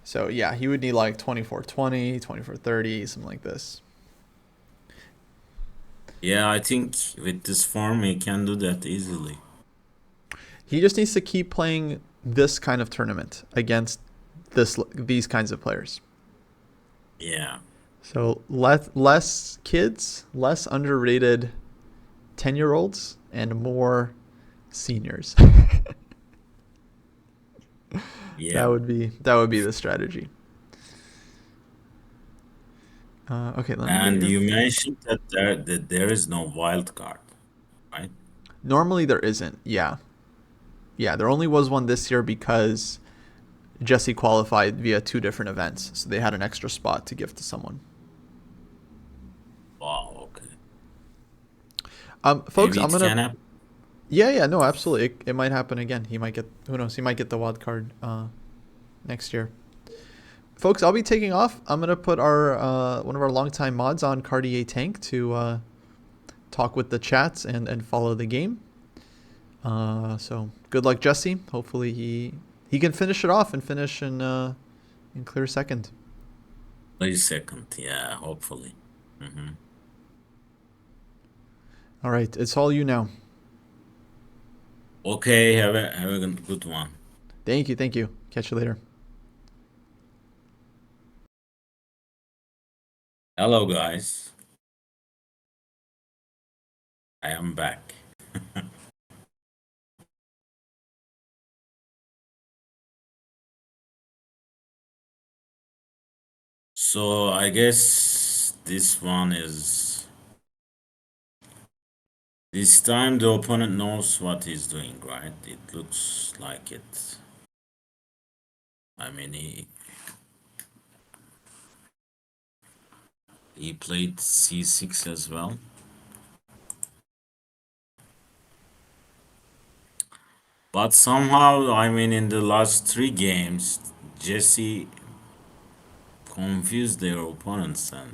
So yeah, he would need like 2420, 2430, something like this. Yeah, I think with this form he can do that easily. He just needs to keep playing this kind of tournament against these kinds of players. Yeah. So less kids, less underrated 10-year-olds, and more seniors. Yeah. That would be the strategy. Okay, let me get And your. you mentioned that there is no wild card, right? Normally there isn't. Yeah, yeah. There only was one this year because Jesse qualified via two different events, so they had an extra spot to give to someone. Wow, okay. Folks, Maybe I'm it gonna. can happen. Yeah, yeah, no, absolutely. It might happen again. He might get. Who knows? He might get the wild card next year. Folks, I'll be taking off. I'm gonna put our one of our longtime mods on Cartier Tank to talk with the chats and follow the game. So good luck, Jesse. Hopefully he can finish it off and finish in clear second. Wait a second. Yeah, hopefully. Hmm. All right, it's all you now. Okay, have a good one. Thank you, thank you. Catch you later. Hello, guys. I am back. So I guess this one is this time the opponent knows what he's doing, right? It looks like it. I mean, he played c6 as well, but somehow, I mean, in the last three games, Jesse confused their opponents and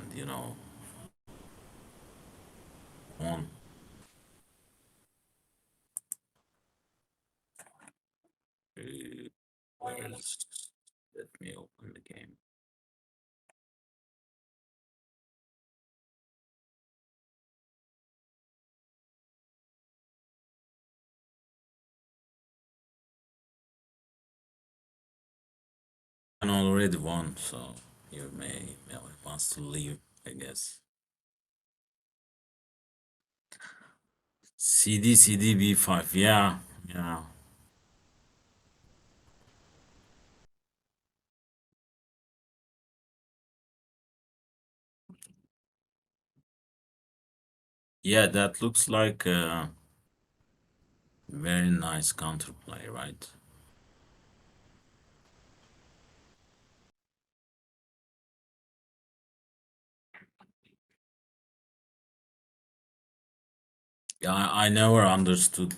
won. Uh, where's Let me open the game. And already won, so you may well he wants to leave, I guess. CD B5, yeah, yeah, yeah. That looks like a very nice counterplay, right? Yeah, I never understood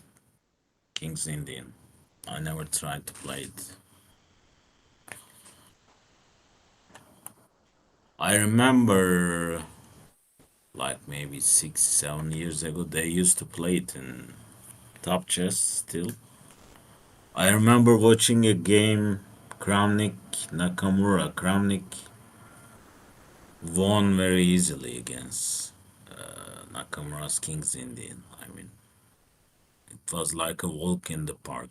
King's Indian. I never tried to play it. I remember, like maybe 6, 7 years ago, they used to play it in Top Chess still. I remember watching a game, Kramnik Nakamura. Kramnik won very easily against Nakamura's King's Indian. I mean, it was like a walk in the park.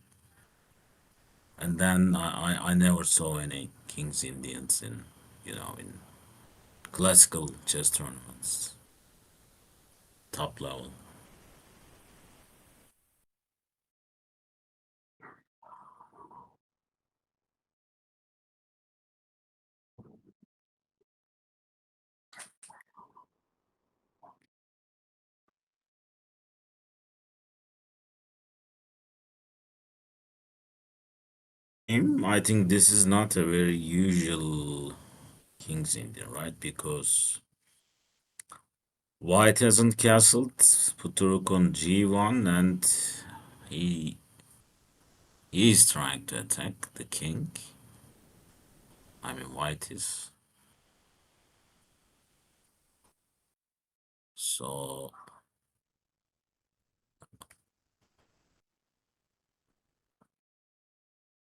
And then I never saw any King's Indians in classical chess tournaments, top level. I think this is not a very usual King's Indian, right? Because White hasn't castled, put the rook on G1, and he he is trying to attack the king. I mean, White is so.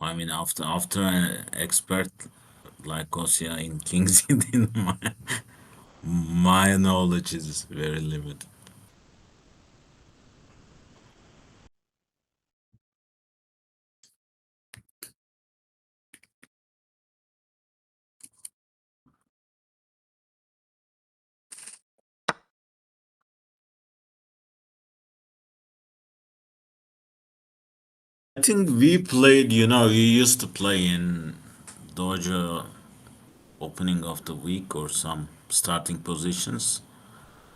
I mean, after an expert like Kostya in King's Indian, my knowledge is very limited. I think we played, we used to play in Dojo opening of the week or some starting positions.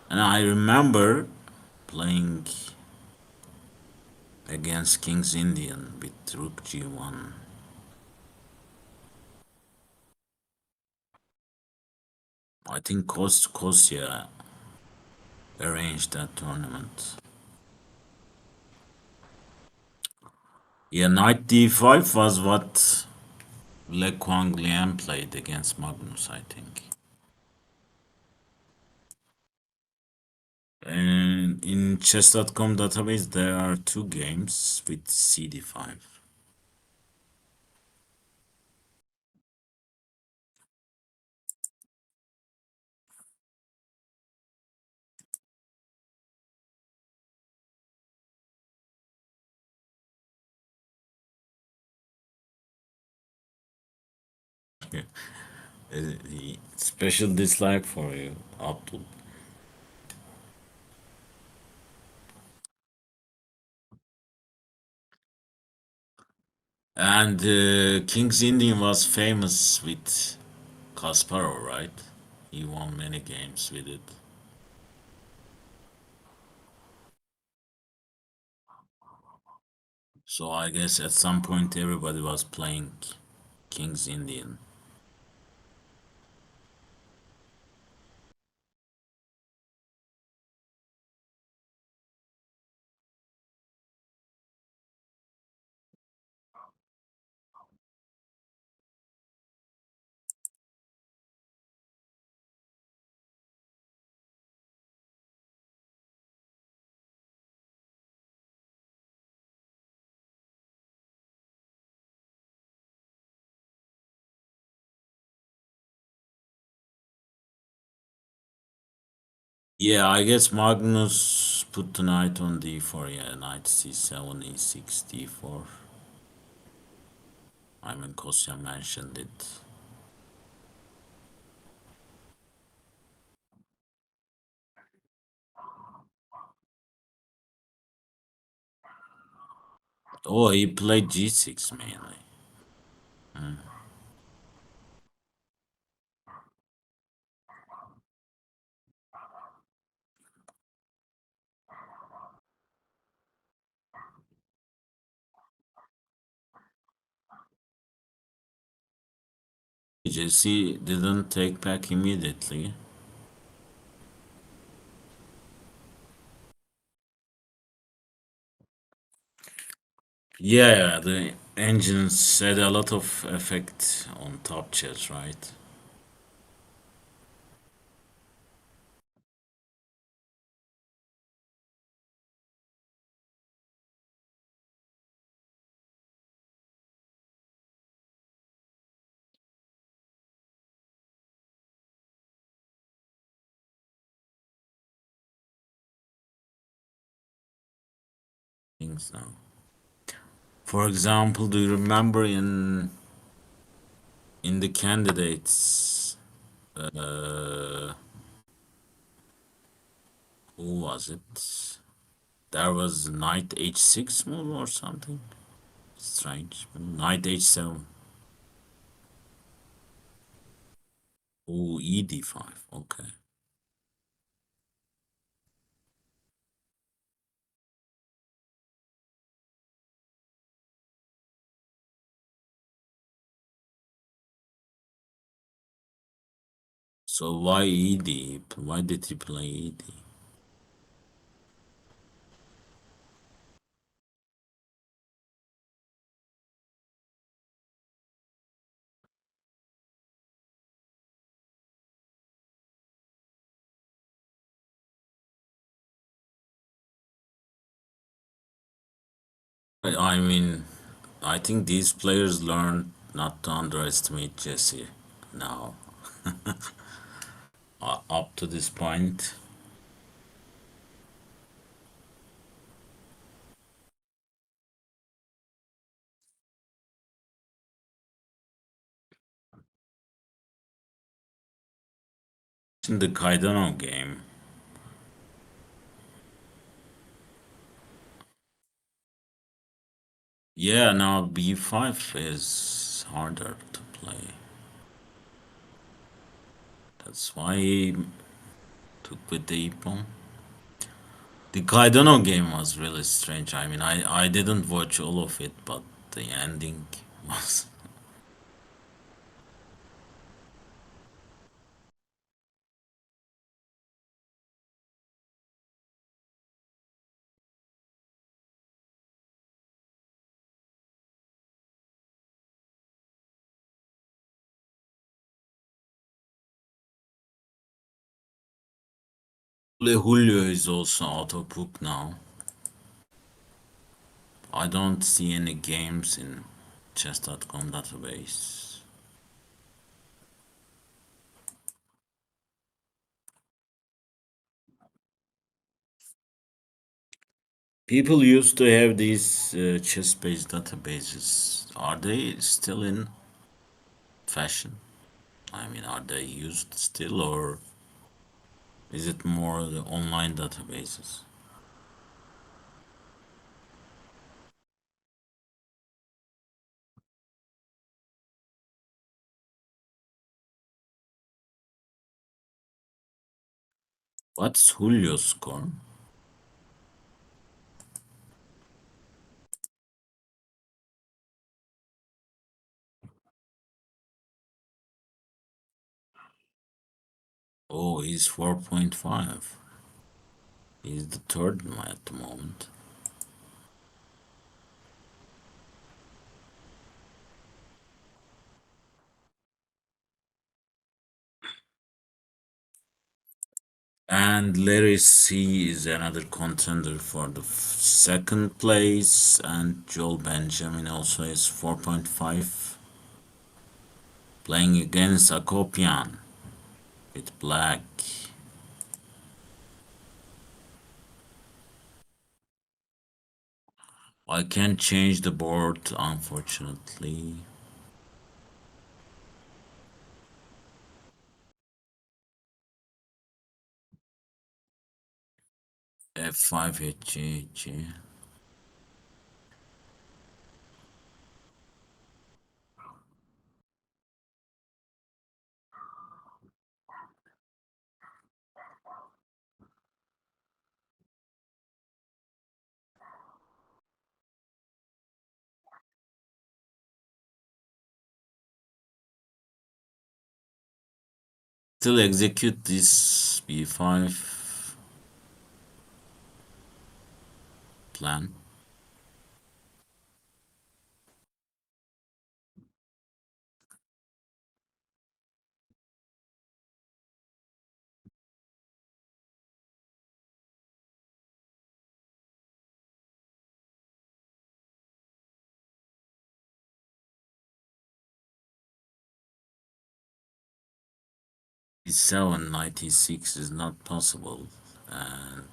And I remember playing against King's Indian with Rook G1. I think Kostya arranged that tournament. Yeah, Knight D5 was what Le Quang Lian played against Magnus, I think. And in chess.com database, there are two games with CD5. Uh, Special dislike for you. Abdul. And King's Indian was famous with Kasparov, right? He won many games with it. So I guess at some point everybody was playing King's Indian. Yeah, I guess Magnus put the knight on d4. Yeah, knight c7, e6, d4. I mean, Kostya mentioned it. Oh, he played g6 mainly. Jesse didn't take back immediately. Yeah, the engines had a lot of effect on top chess, right? Things now. For example, do you remember in the candidates, who was it? There was knight h6 move or something. Strange. Knight h7. Oh, ed5. Okay. So why ed? Why did he play ed? I mean, I think these players learn not to underestimate Jesse now. Up to this point, in the Kaidano game, yeah, now b5 is harder to play. That's why he took with the pawn. The Kaidano game was really strange. I mean, I didn't watch all of it, but the ending was Julio is also out of book now. I don't see any games in chess.com database. People used to have these chess-based databases. Are they still in fashion? I mean, are they used still or Is it more the online databases? What's Julio's score? Oh, he's 4.5. He's the third one at the moment. And Larry C is another contender for the second place, and Joel Benjamin also is 4.5, playing against Akopian with black. I can't change the board, unfortunately. F5 HG. Still execute this B5 plan. B7 96 is not possible, and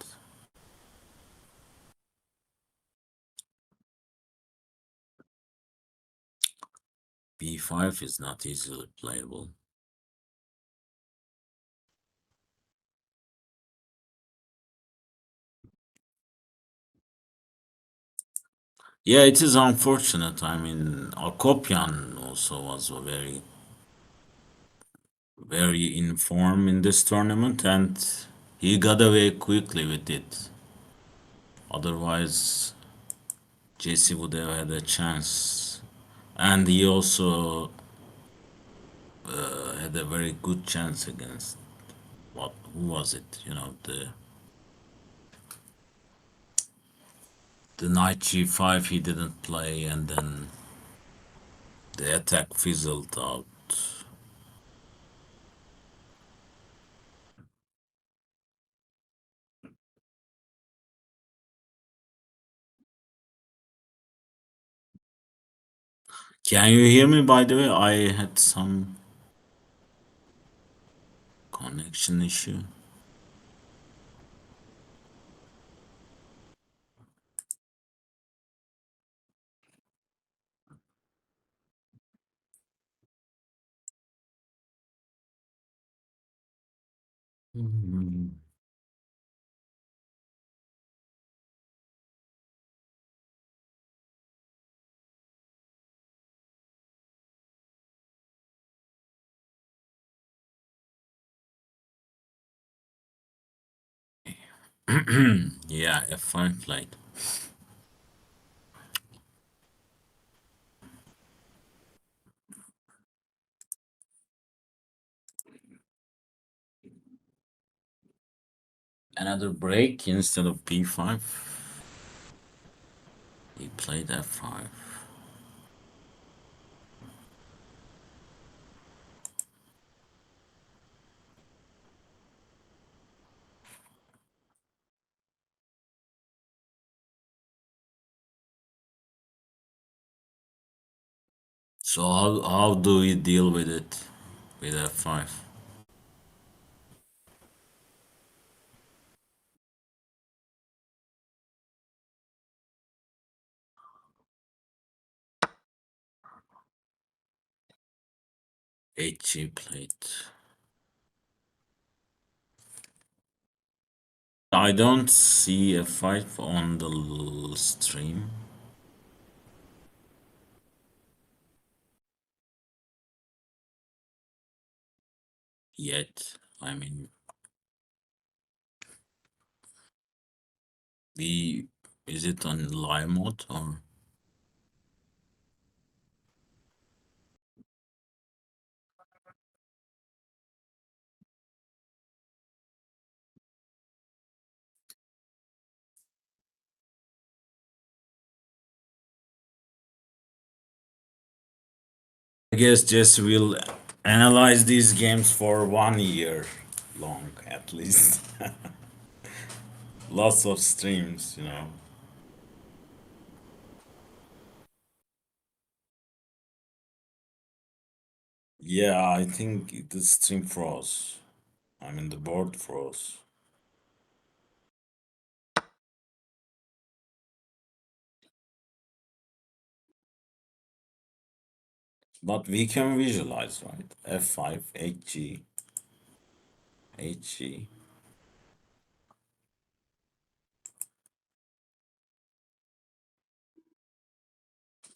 B5 is not easily playable. Yeah, it is unfortunate. I mean, Alkopian also was a very in form in this tournament, and he got away quickly with it. Otherwise, Jesse would have had a chance. And he also had a very good chance against who was it? You know, the knight g5 he didn't play, and then the attack fizzled out. Can you hear me, by the way? I had some connection issue. Mhm. Yeah, F5 played. Another break instead of b5. He played f5. So how do we deal with it with f5? Hg played. I don't see a fight on the stream yet. I mean, the is it on live mode or I guess just we'll analyze these games for 1 year long at least. Lots of streams, you know. Yeah, I think the stream froze. I mean, the board froze. But we can visualize, right? F5, HG, HG.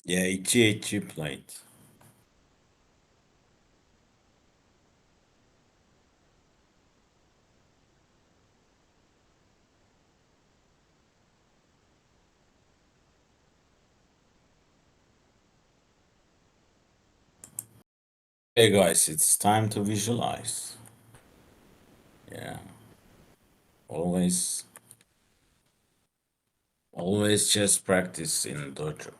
Yeah, HG, HG played. Hey guys, it's time to visualize. Yeah, always, always just practice in Dojo.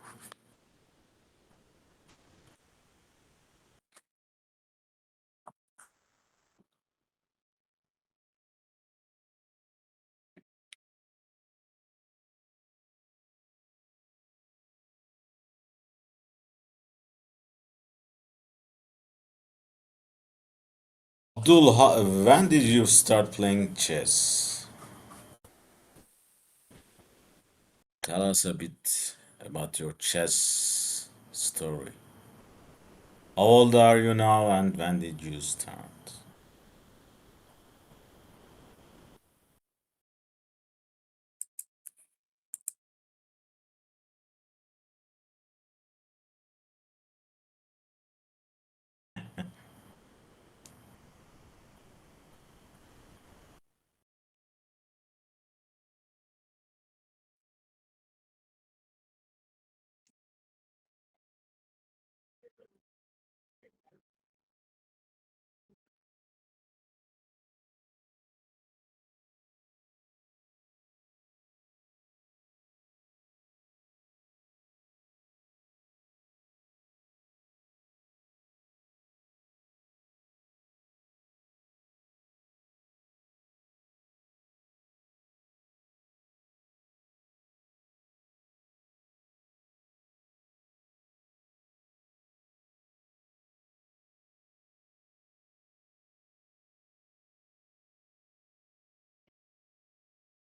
Abdul, when did you start playing chess? Tell us a bit about your chess story. How old are you now and when did you start?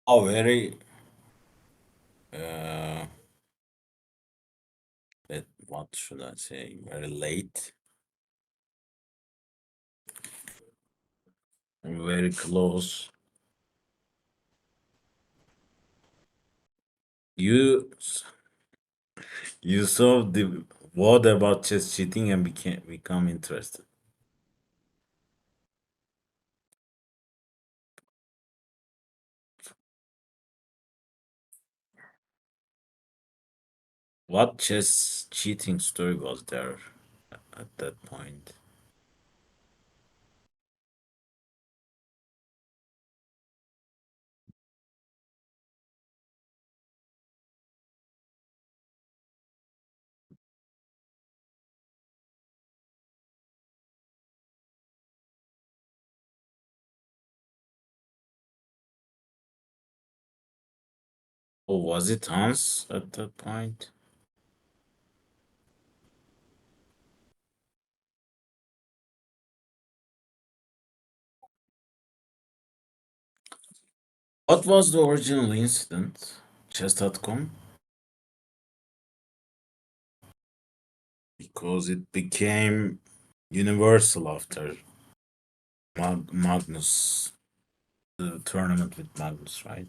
Oh, very, uh, what should I say? Very late, very close. You you saw the word about chess cheating and become interested. What chess cheating story was there at that point? Oh, was it Hans at that point? What was the original incident? Chess.com? Because it became universal after Magnus. the tournament with Magnus, right?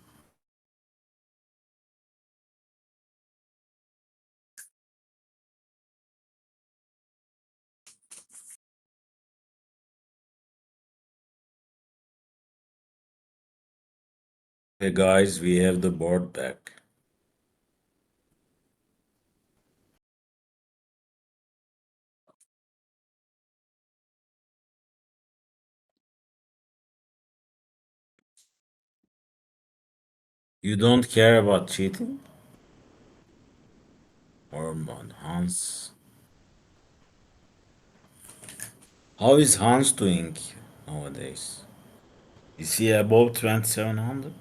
Hey guys, we have the board back. You don't care about cheating? Or on Hans? How is Hans doing nowadays? Is he above 2700?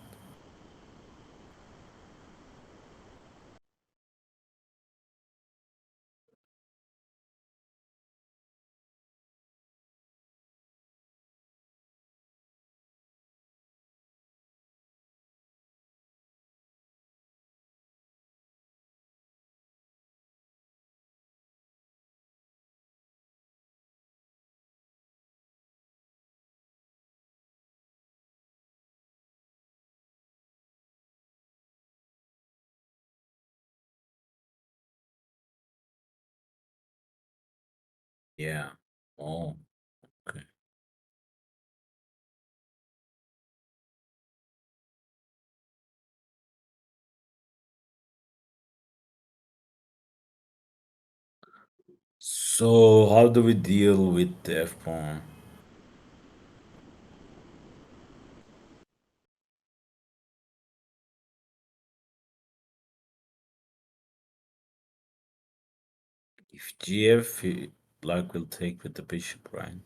Yeah. Oh, okay. So how do we deal with the F pawn? If GF, black will take with the bishop, right?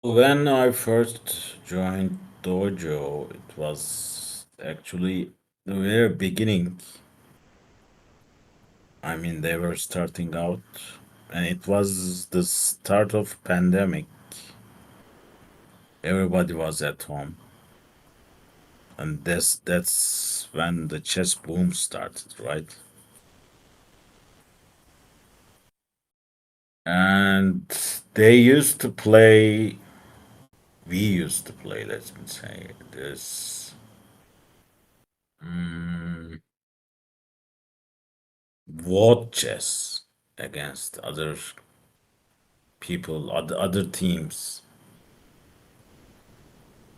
When I first joined Dojo, it was actually the very beginning. I mean, they were starting out, and it was the start of pandemic. Everybody was at home, and that's when the chess boom started, right? And they used to play. We used to play. Let me say this. Mm, what chess against other people, other teams.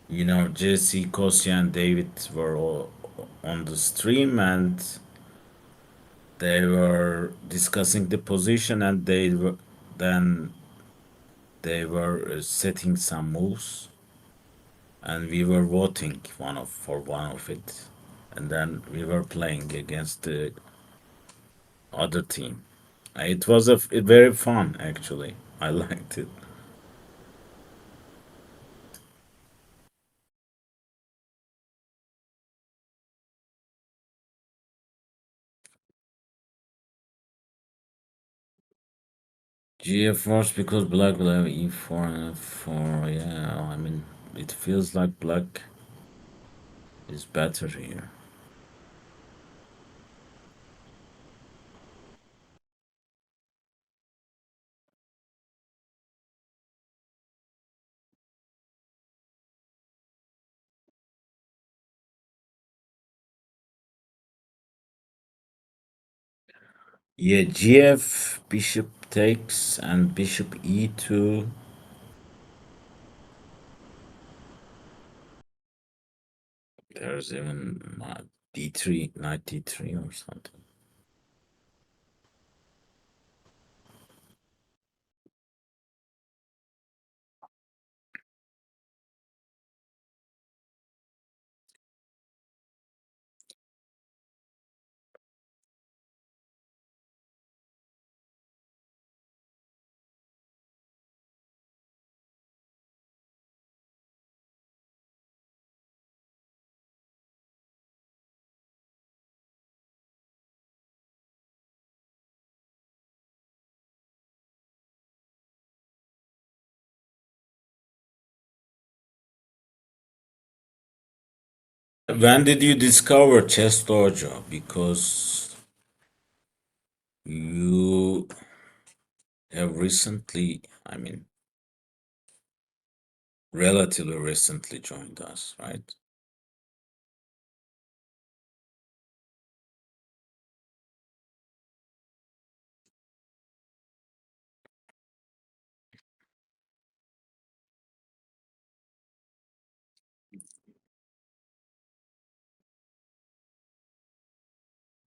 You know, Jesse, Kostya, and David were all on the stream, and they were discussing the position, and then they were setting some moves, and we were voting for one of it, and then we were playing against the other team. It was very fun actually. I liked it. GF worse because black will have e4 and f4. Yeah, I mean, it feels like black is better here. Yeah, GF, bishop takes, and bishop e2. There's even d3, knight d3 or something. When did you discover Chess Dojo? Because you have recently, I mean, relatively recently joined us, right?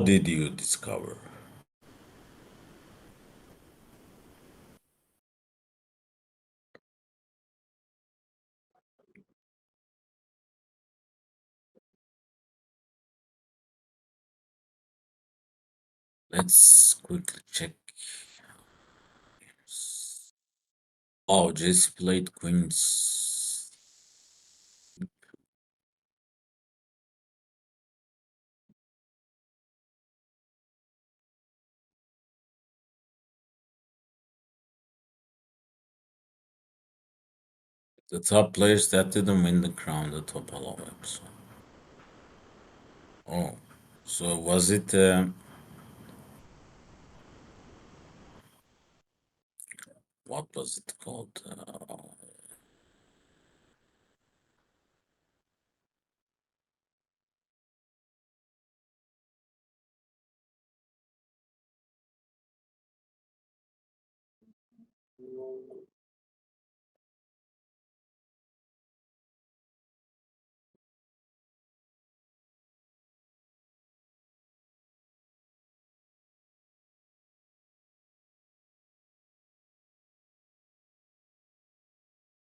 Did you discover? Let's quickly check. Oh, Jesse played queens. The top players that didn't win the crown, the top hello episode. Oh, so was it what was it called?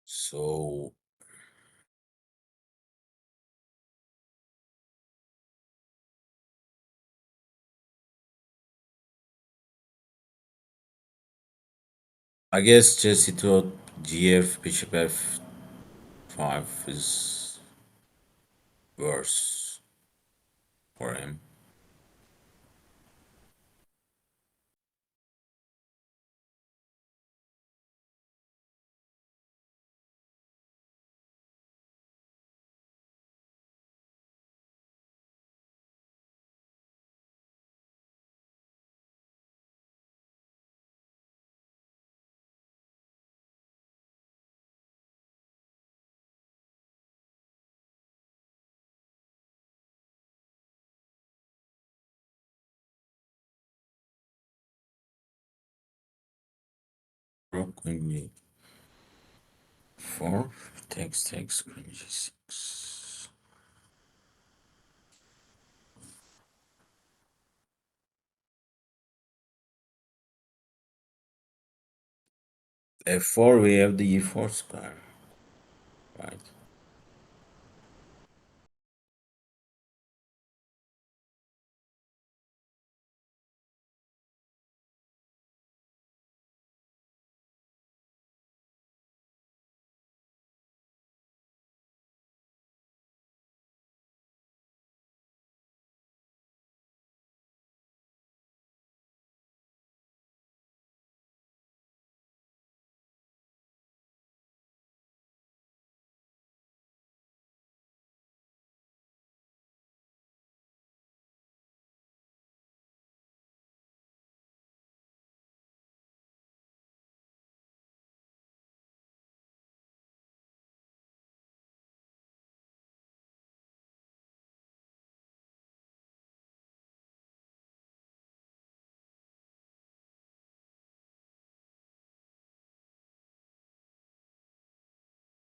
So I guess Jesse thought GF Bishop F5 is worse for him. Rook Queen E4 takes Queen G6. F4 we have the E4 square, right?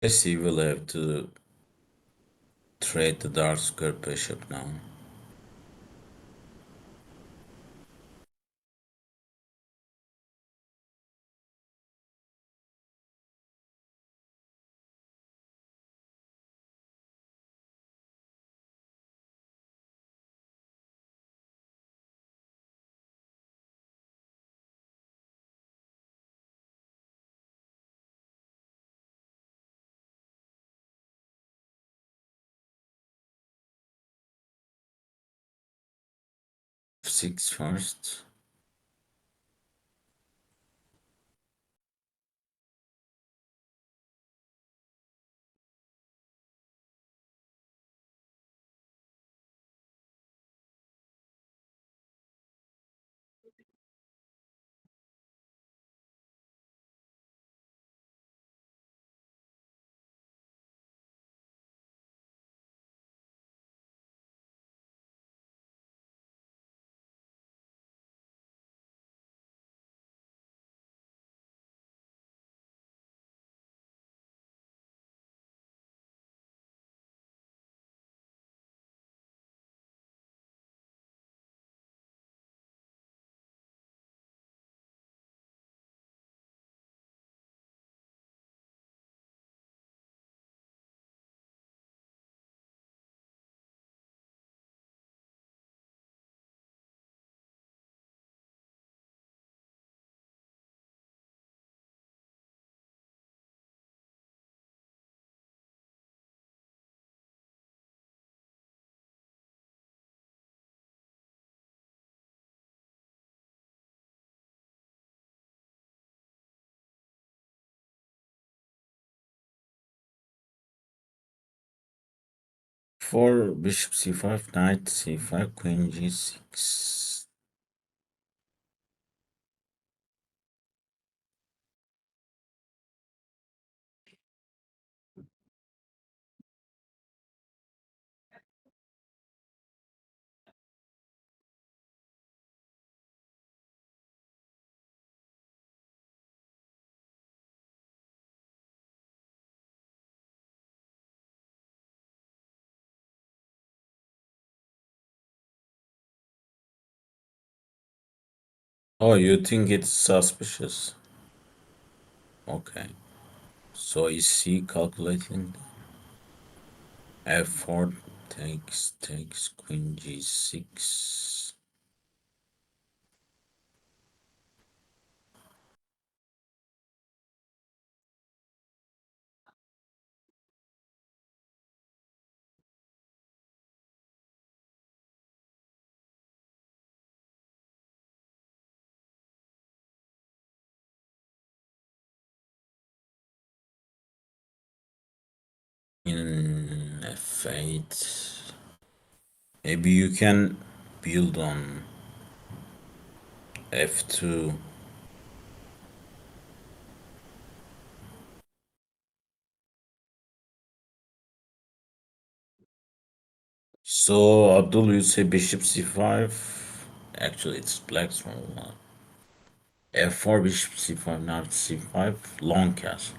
Jesse will have to trade the dark square bishop now. F6 first. For bishop c5, knight c5, queen g6. Oh, you think it's suspicious? Okay. So is he calculating? F4 takes queen g6. In f8. Maybe you can build on f2. So Abdul, you say bishop c5. Actually, it's black's one. F4, bishop c5, knight c5, long castle.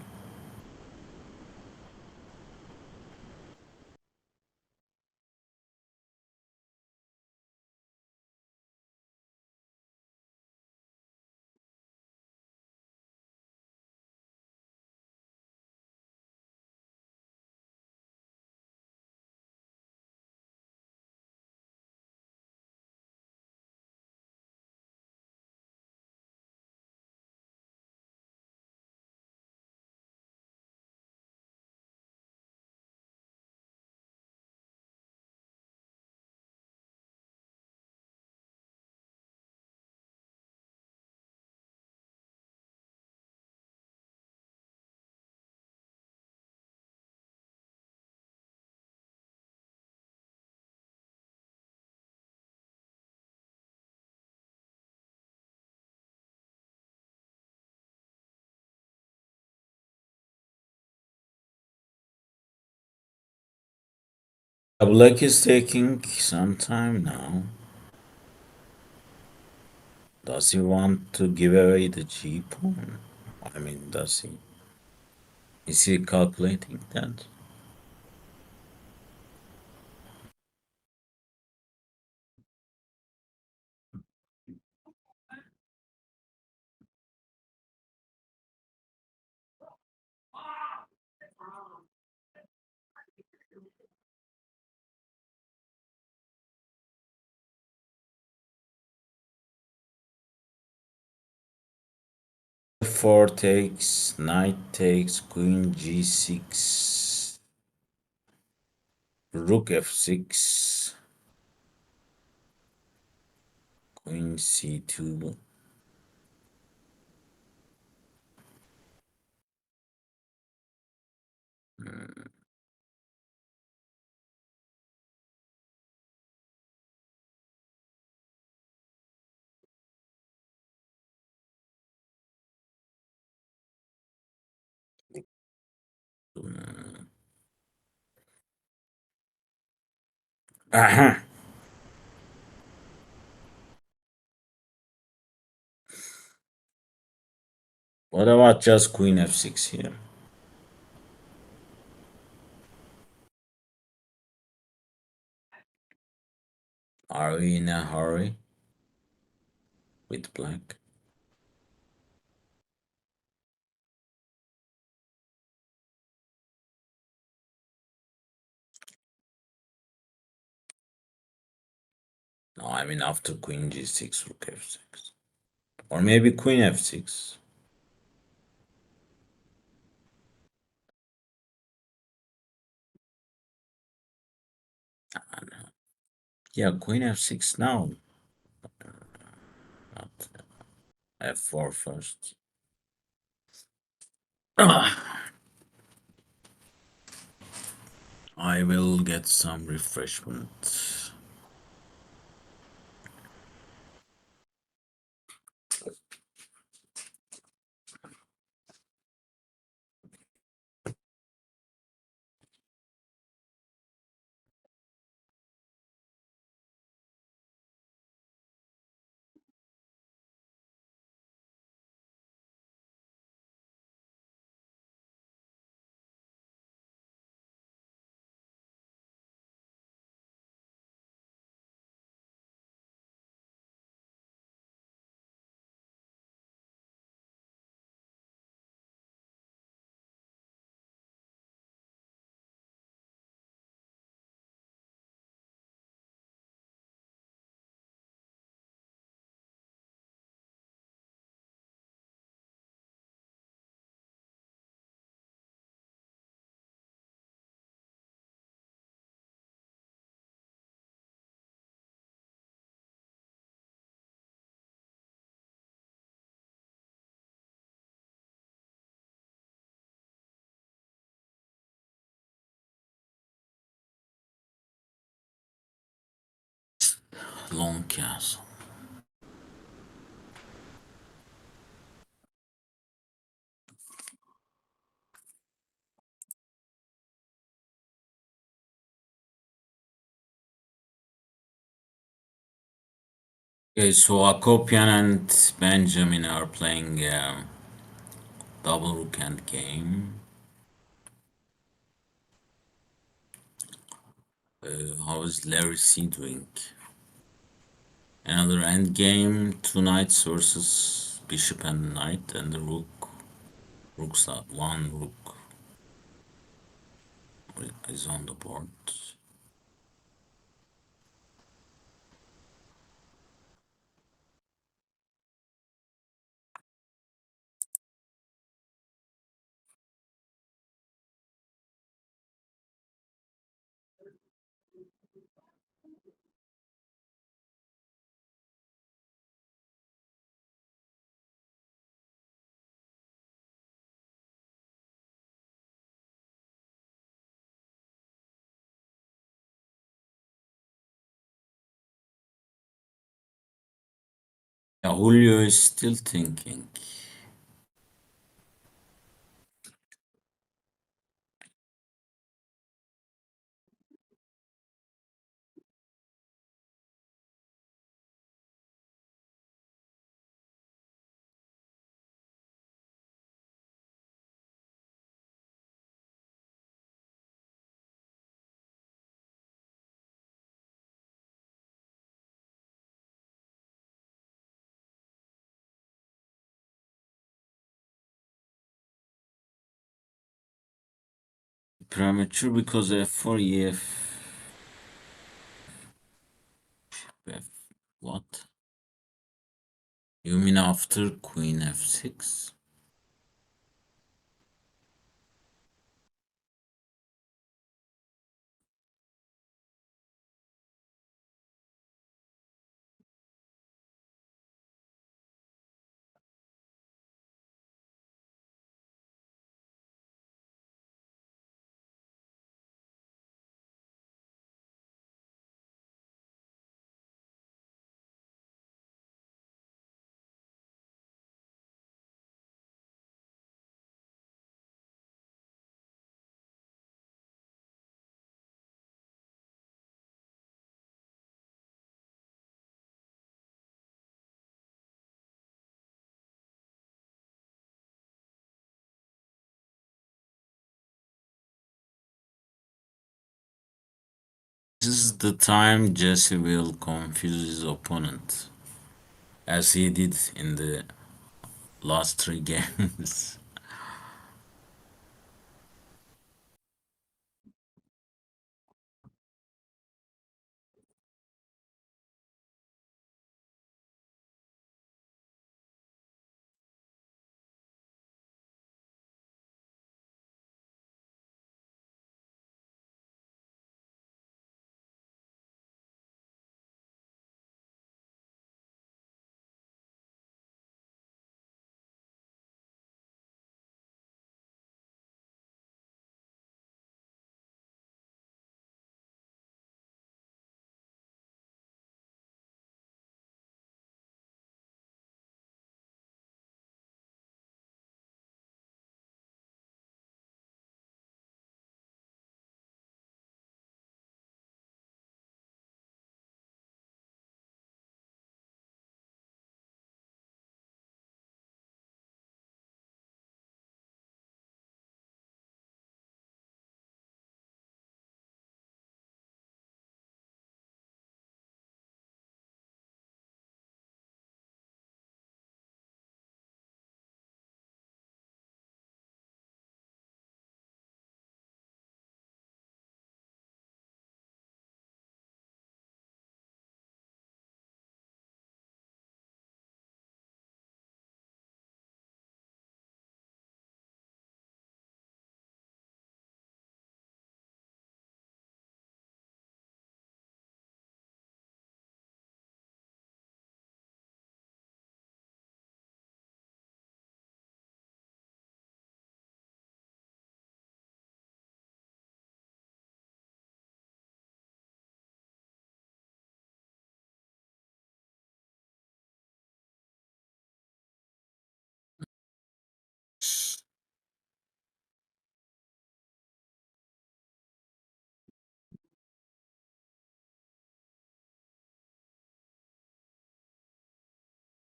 Black is taking some time now. Does he want to give away the g pawn? I mean, does he? Is he calculating that? F4 takes, knight takes, queen g6, rook f6, queen c2. Aha. What about just queen f6 here? Are we in a hurry with black? No, I mean after queen g6, rook f6. Or maybe queen f6. Yeah, queen f6 now. Not f4 first. Ah, I will get some refreshment. Long castle. Okay, so Akopian and Benjamin are playing double rook end game. How is Larry C doing? Another end game, two knights versus bishop and knight, and the rook. Rook's out. One rook is on the board. Yeah, Julio is still thinking. Premature because f4, ef. F. What? You mean after queen f6? This is the time Jesse will confuse his opponent, as he did in the last three games.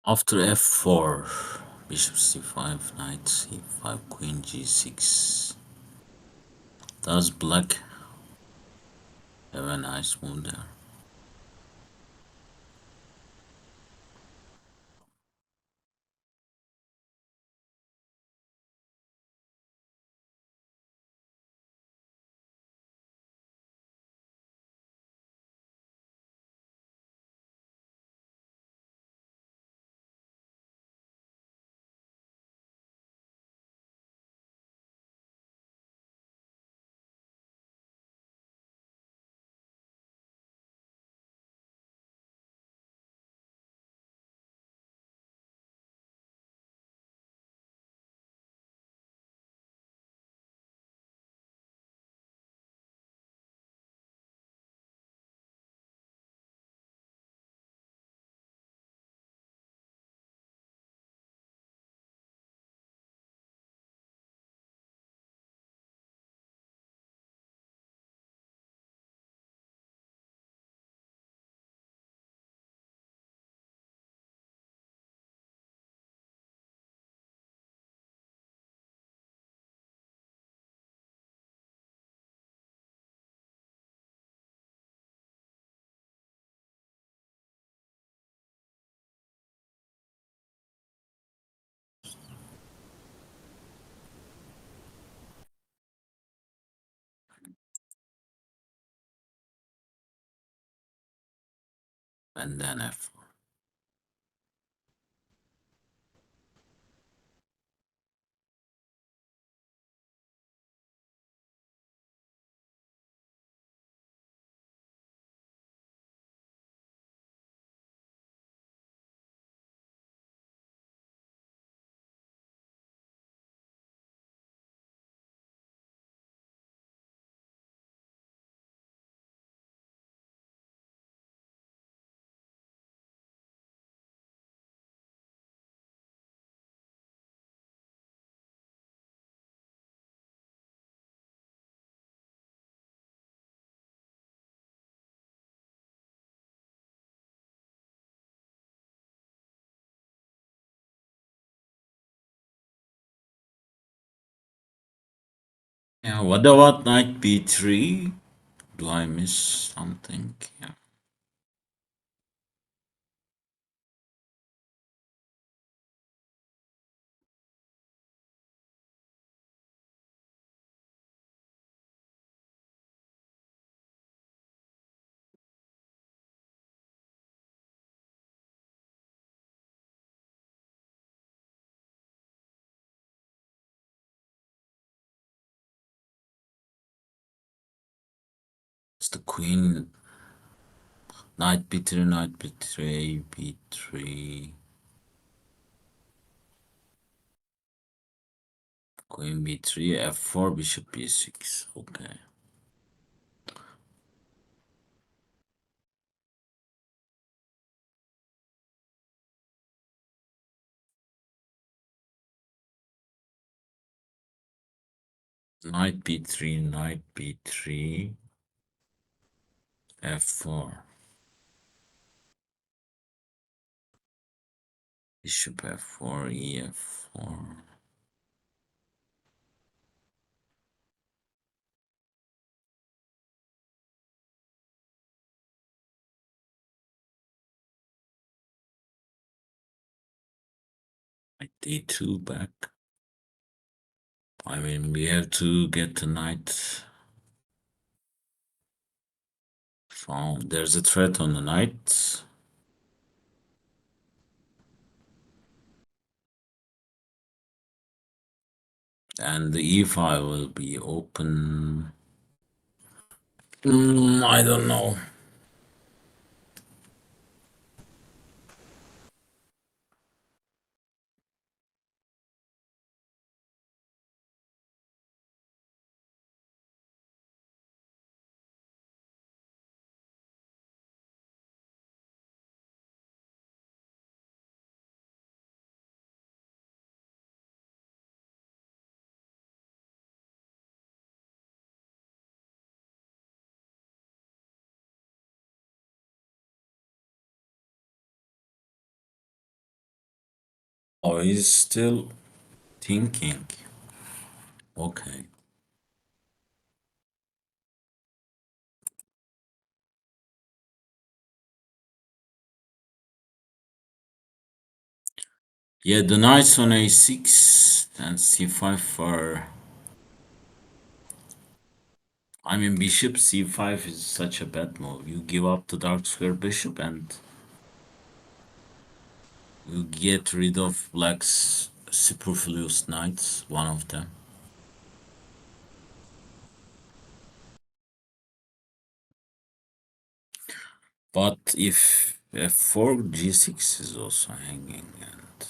After f4, bishop c5, knight c5, queen g6. Does black have a nice move there? And then f4. Yeah, what about knight b3? Do I miss something? Yeah. It's the queen. Knight b3, knight b3, b3. Queen b3, f4, bishop b6. Okay. Knight b3, knight b3, f4. Bishop f4, ef4. Knight d2 back. I mean, we have to get the knight from. There's a threat on the knight. And the e5 will be open. I don't know. Oh, he's still thinking. Okay. Yeah, the knights on a6 and c5 are. I mean, bishop c5 is such a bad move. You give up the dark square bishop and you get rid of black's superfluous knights, one of them. But if f4, g6 is also hanging, and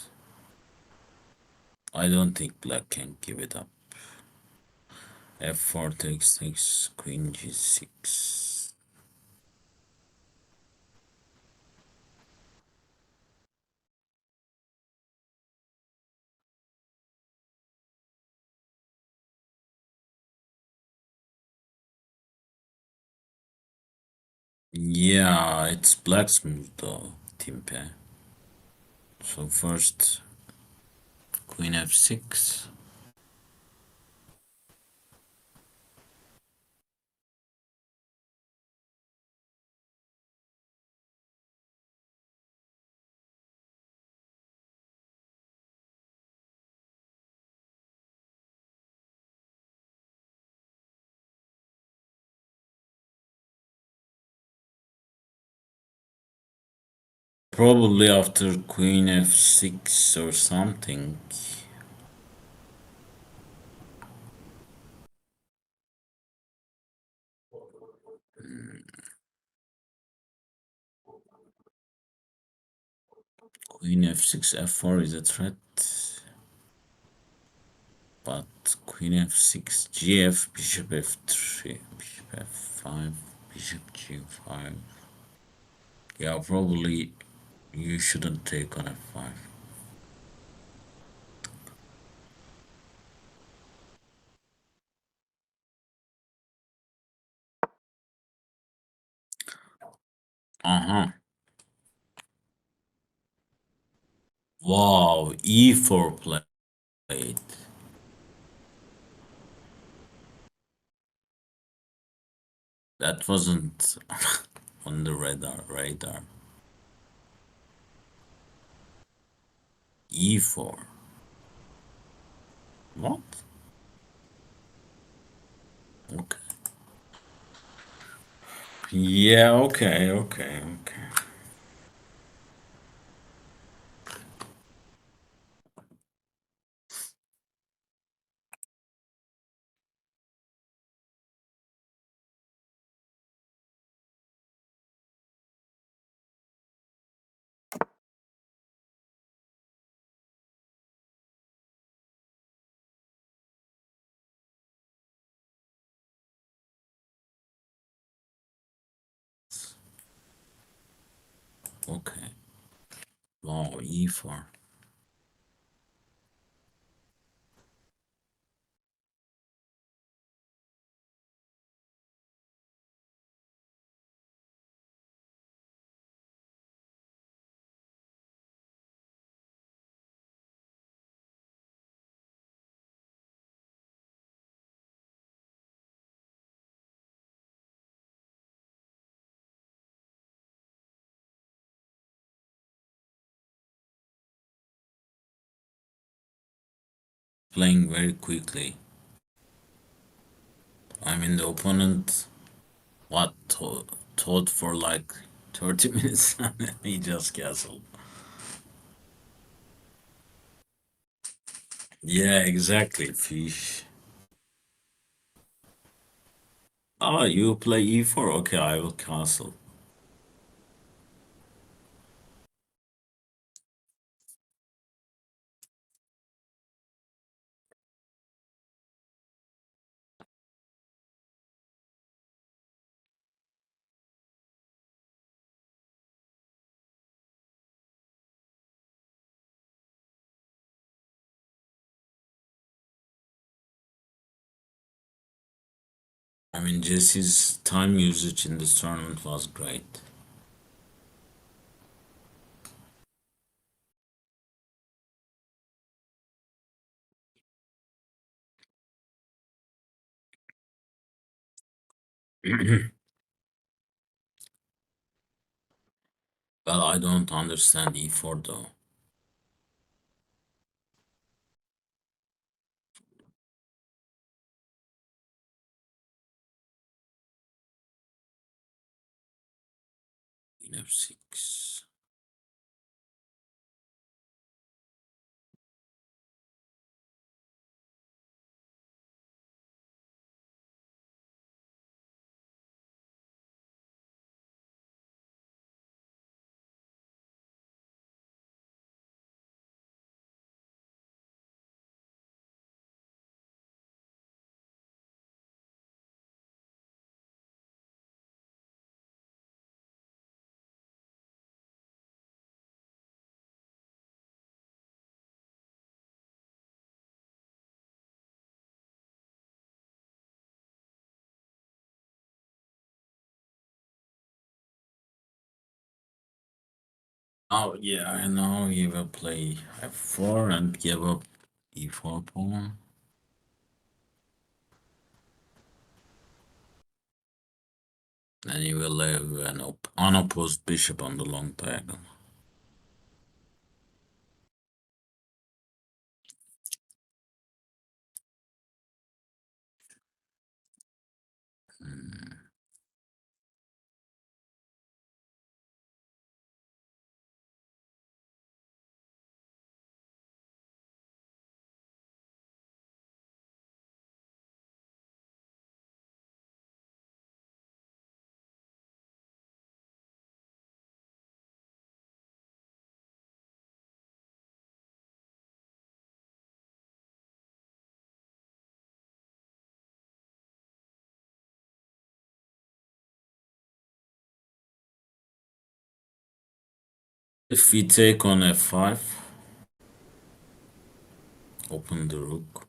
I don't think black can give it up. f4 takes queen g6. Yeah, it's black's move though, Timpe. So first, queen f6. Probably after queen f6 or something. Queen f6, f4 is a threat. But queen f6, gf, bishop f3, bishop f5, bishop g5. Yeah, probably you shouldn't take on f5. Uh-huh. Wow, e4 played. That wasn't on the radar. E4. What? Okay. Yeah, okay. Okay. Wow, e4. Playing very quickly. I mean, the opponent, what, thought for like 30 minutes and he just castled. Yeah, exactly, fish. Oh, you play e4? Okay, I will castle. I mean, Jesse's time usage in this tournament was great. Well, I don't understand e4 though. Queen f6. Oh yeah, I know he will play f4 and give up e4 pawn. And he will have an unopposed bishop on the long diagonal. Hmm. If we take on f5, open the rook.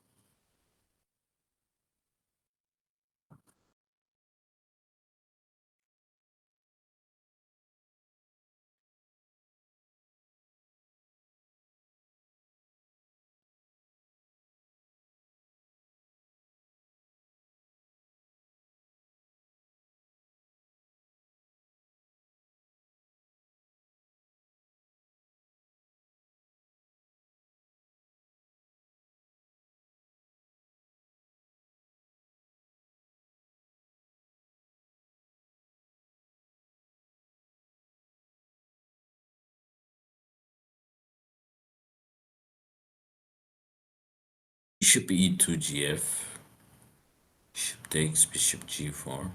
Bishop e2 gf. Bishop takes bishop g4.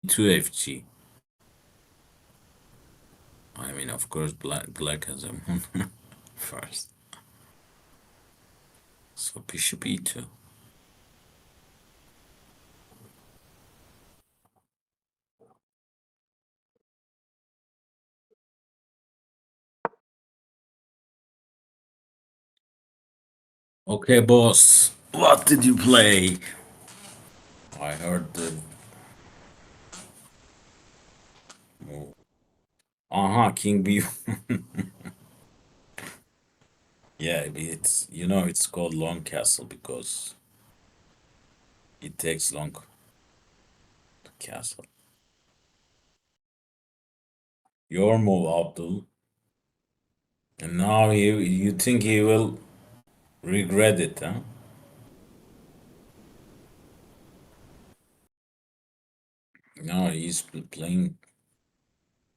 E2 fg. I mean, of course, black has a pawn first. So bishop e2. Okay, boss. What did you play? I heard the. King b. Yeah, it's it's called long castle because it takes long to castle. Your move, Abdul. And now you think he will regret it, huh? No, he's playing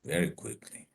very quickly.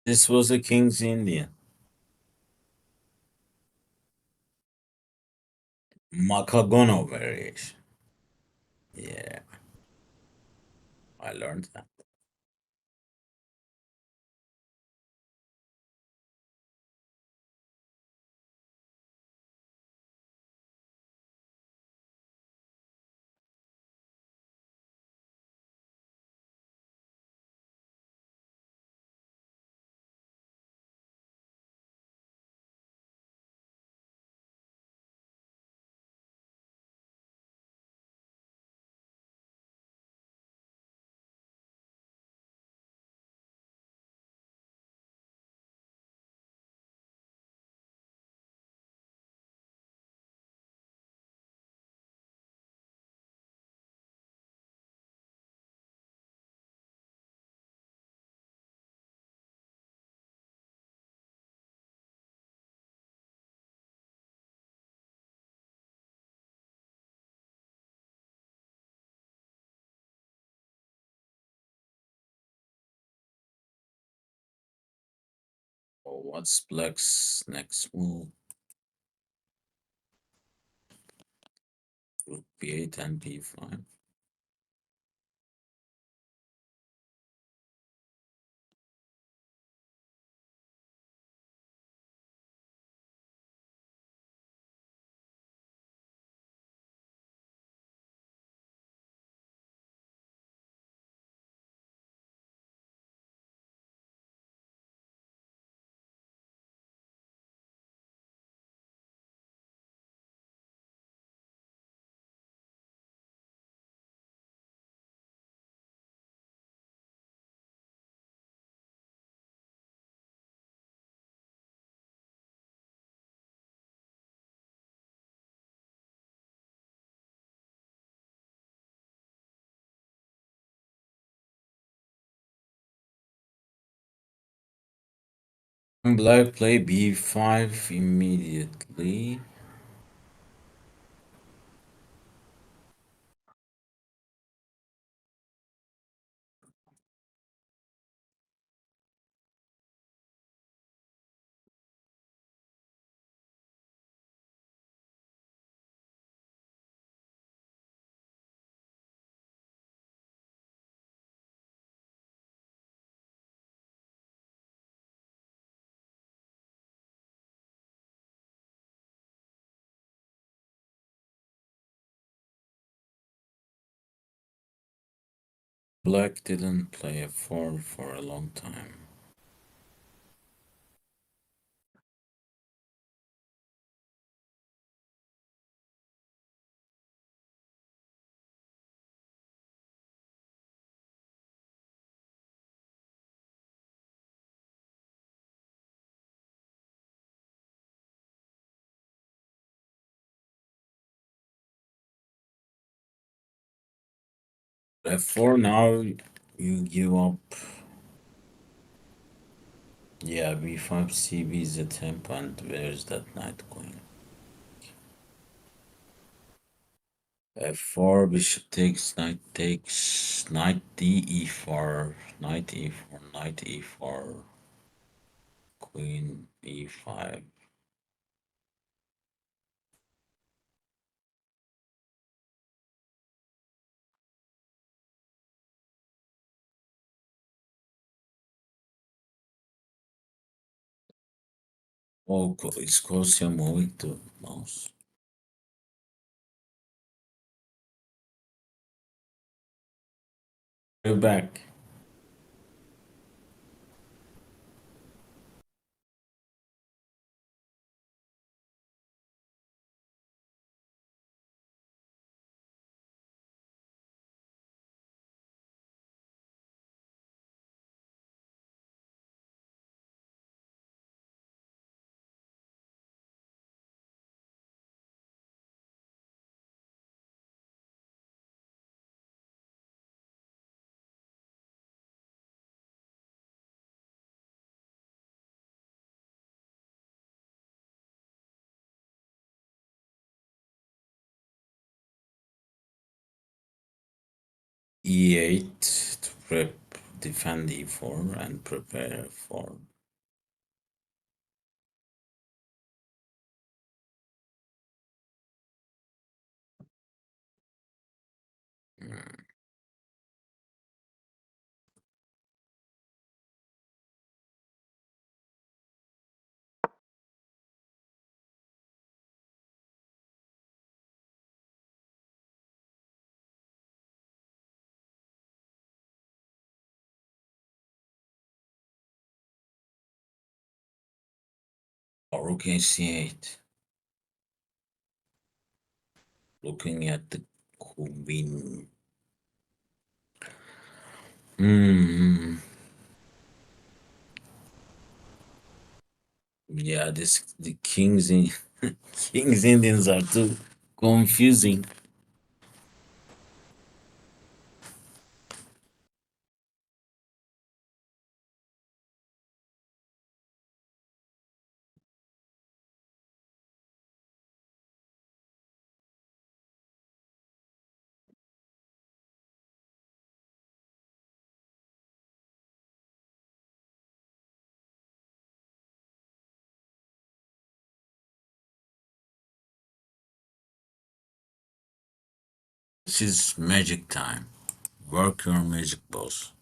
This was a King's Indian. Makagono variation. Yeah, I learned that. Oh, what's Black's next move? Rook b8 and b5. Black play b5 immediately. Black didn't play f4 for a long time. f4 now, you give up. Yeah, b5 cb is a tempo, and where's that knight queen? f4 bishop takes knight d e4 knight e4 knight e4 queen e5. Oh, is Kostya moving to mouse? You're back. e8 to prep defend e4 and prepare for Mm. Rook c8. Looking at the queen. Hmm. Yeah, this the kings in kings Indians are too confusing. This is magic time. Work your magic, boss.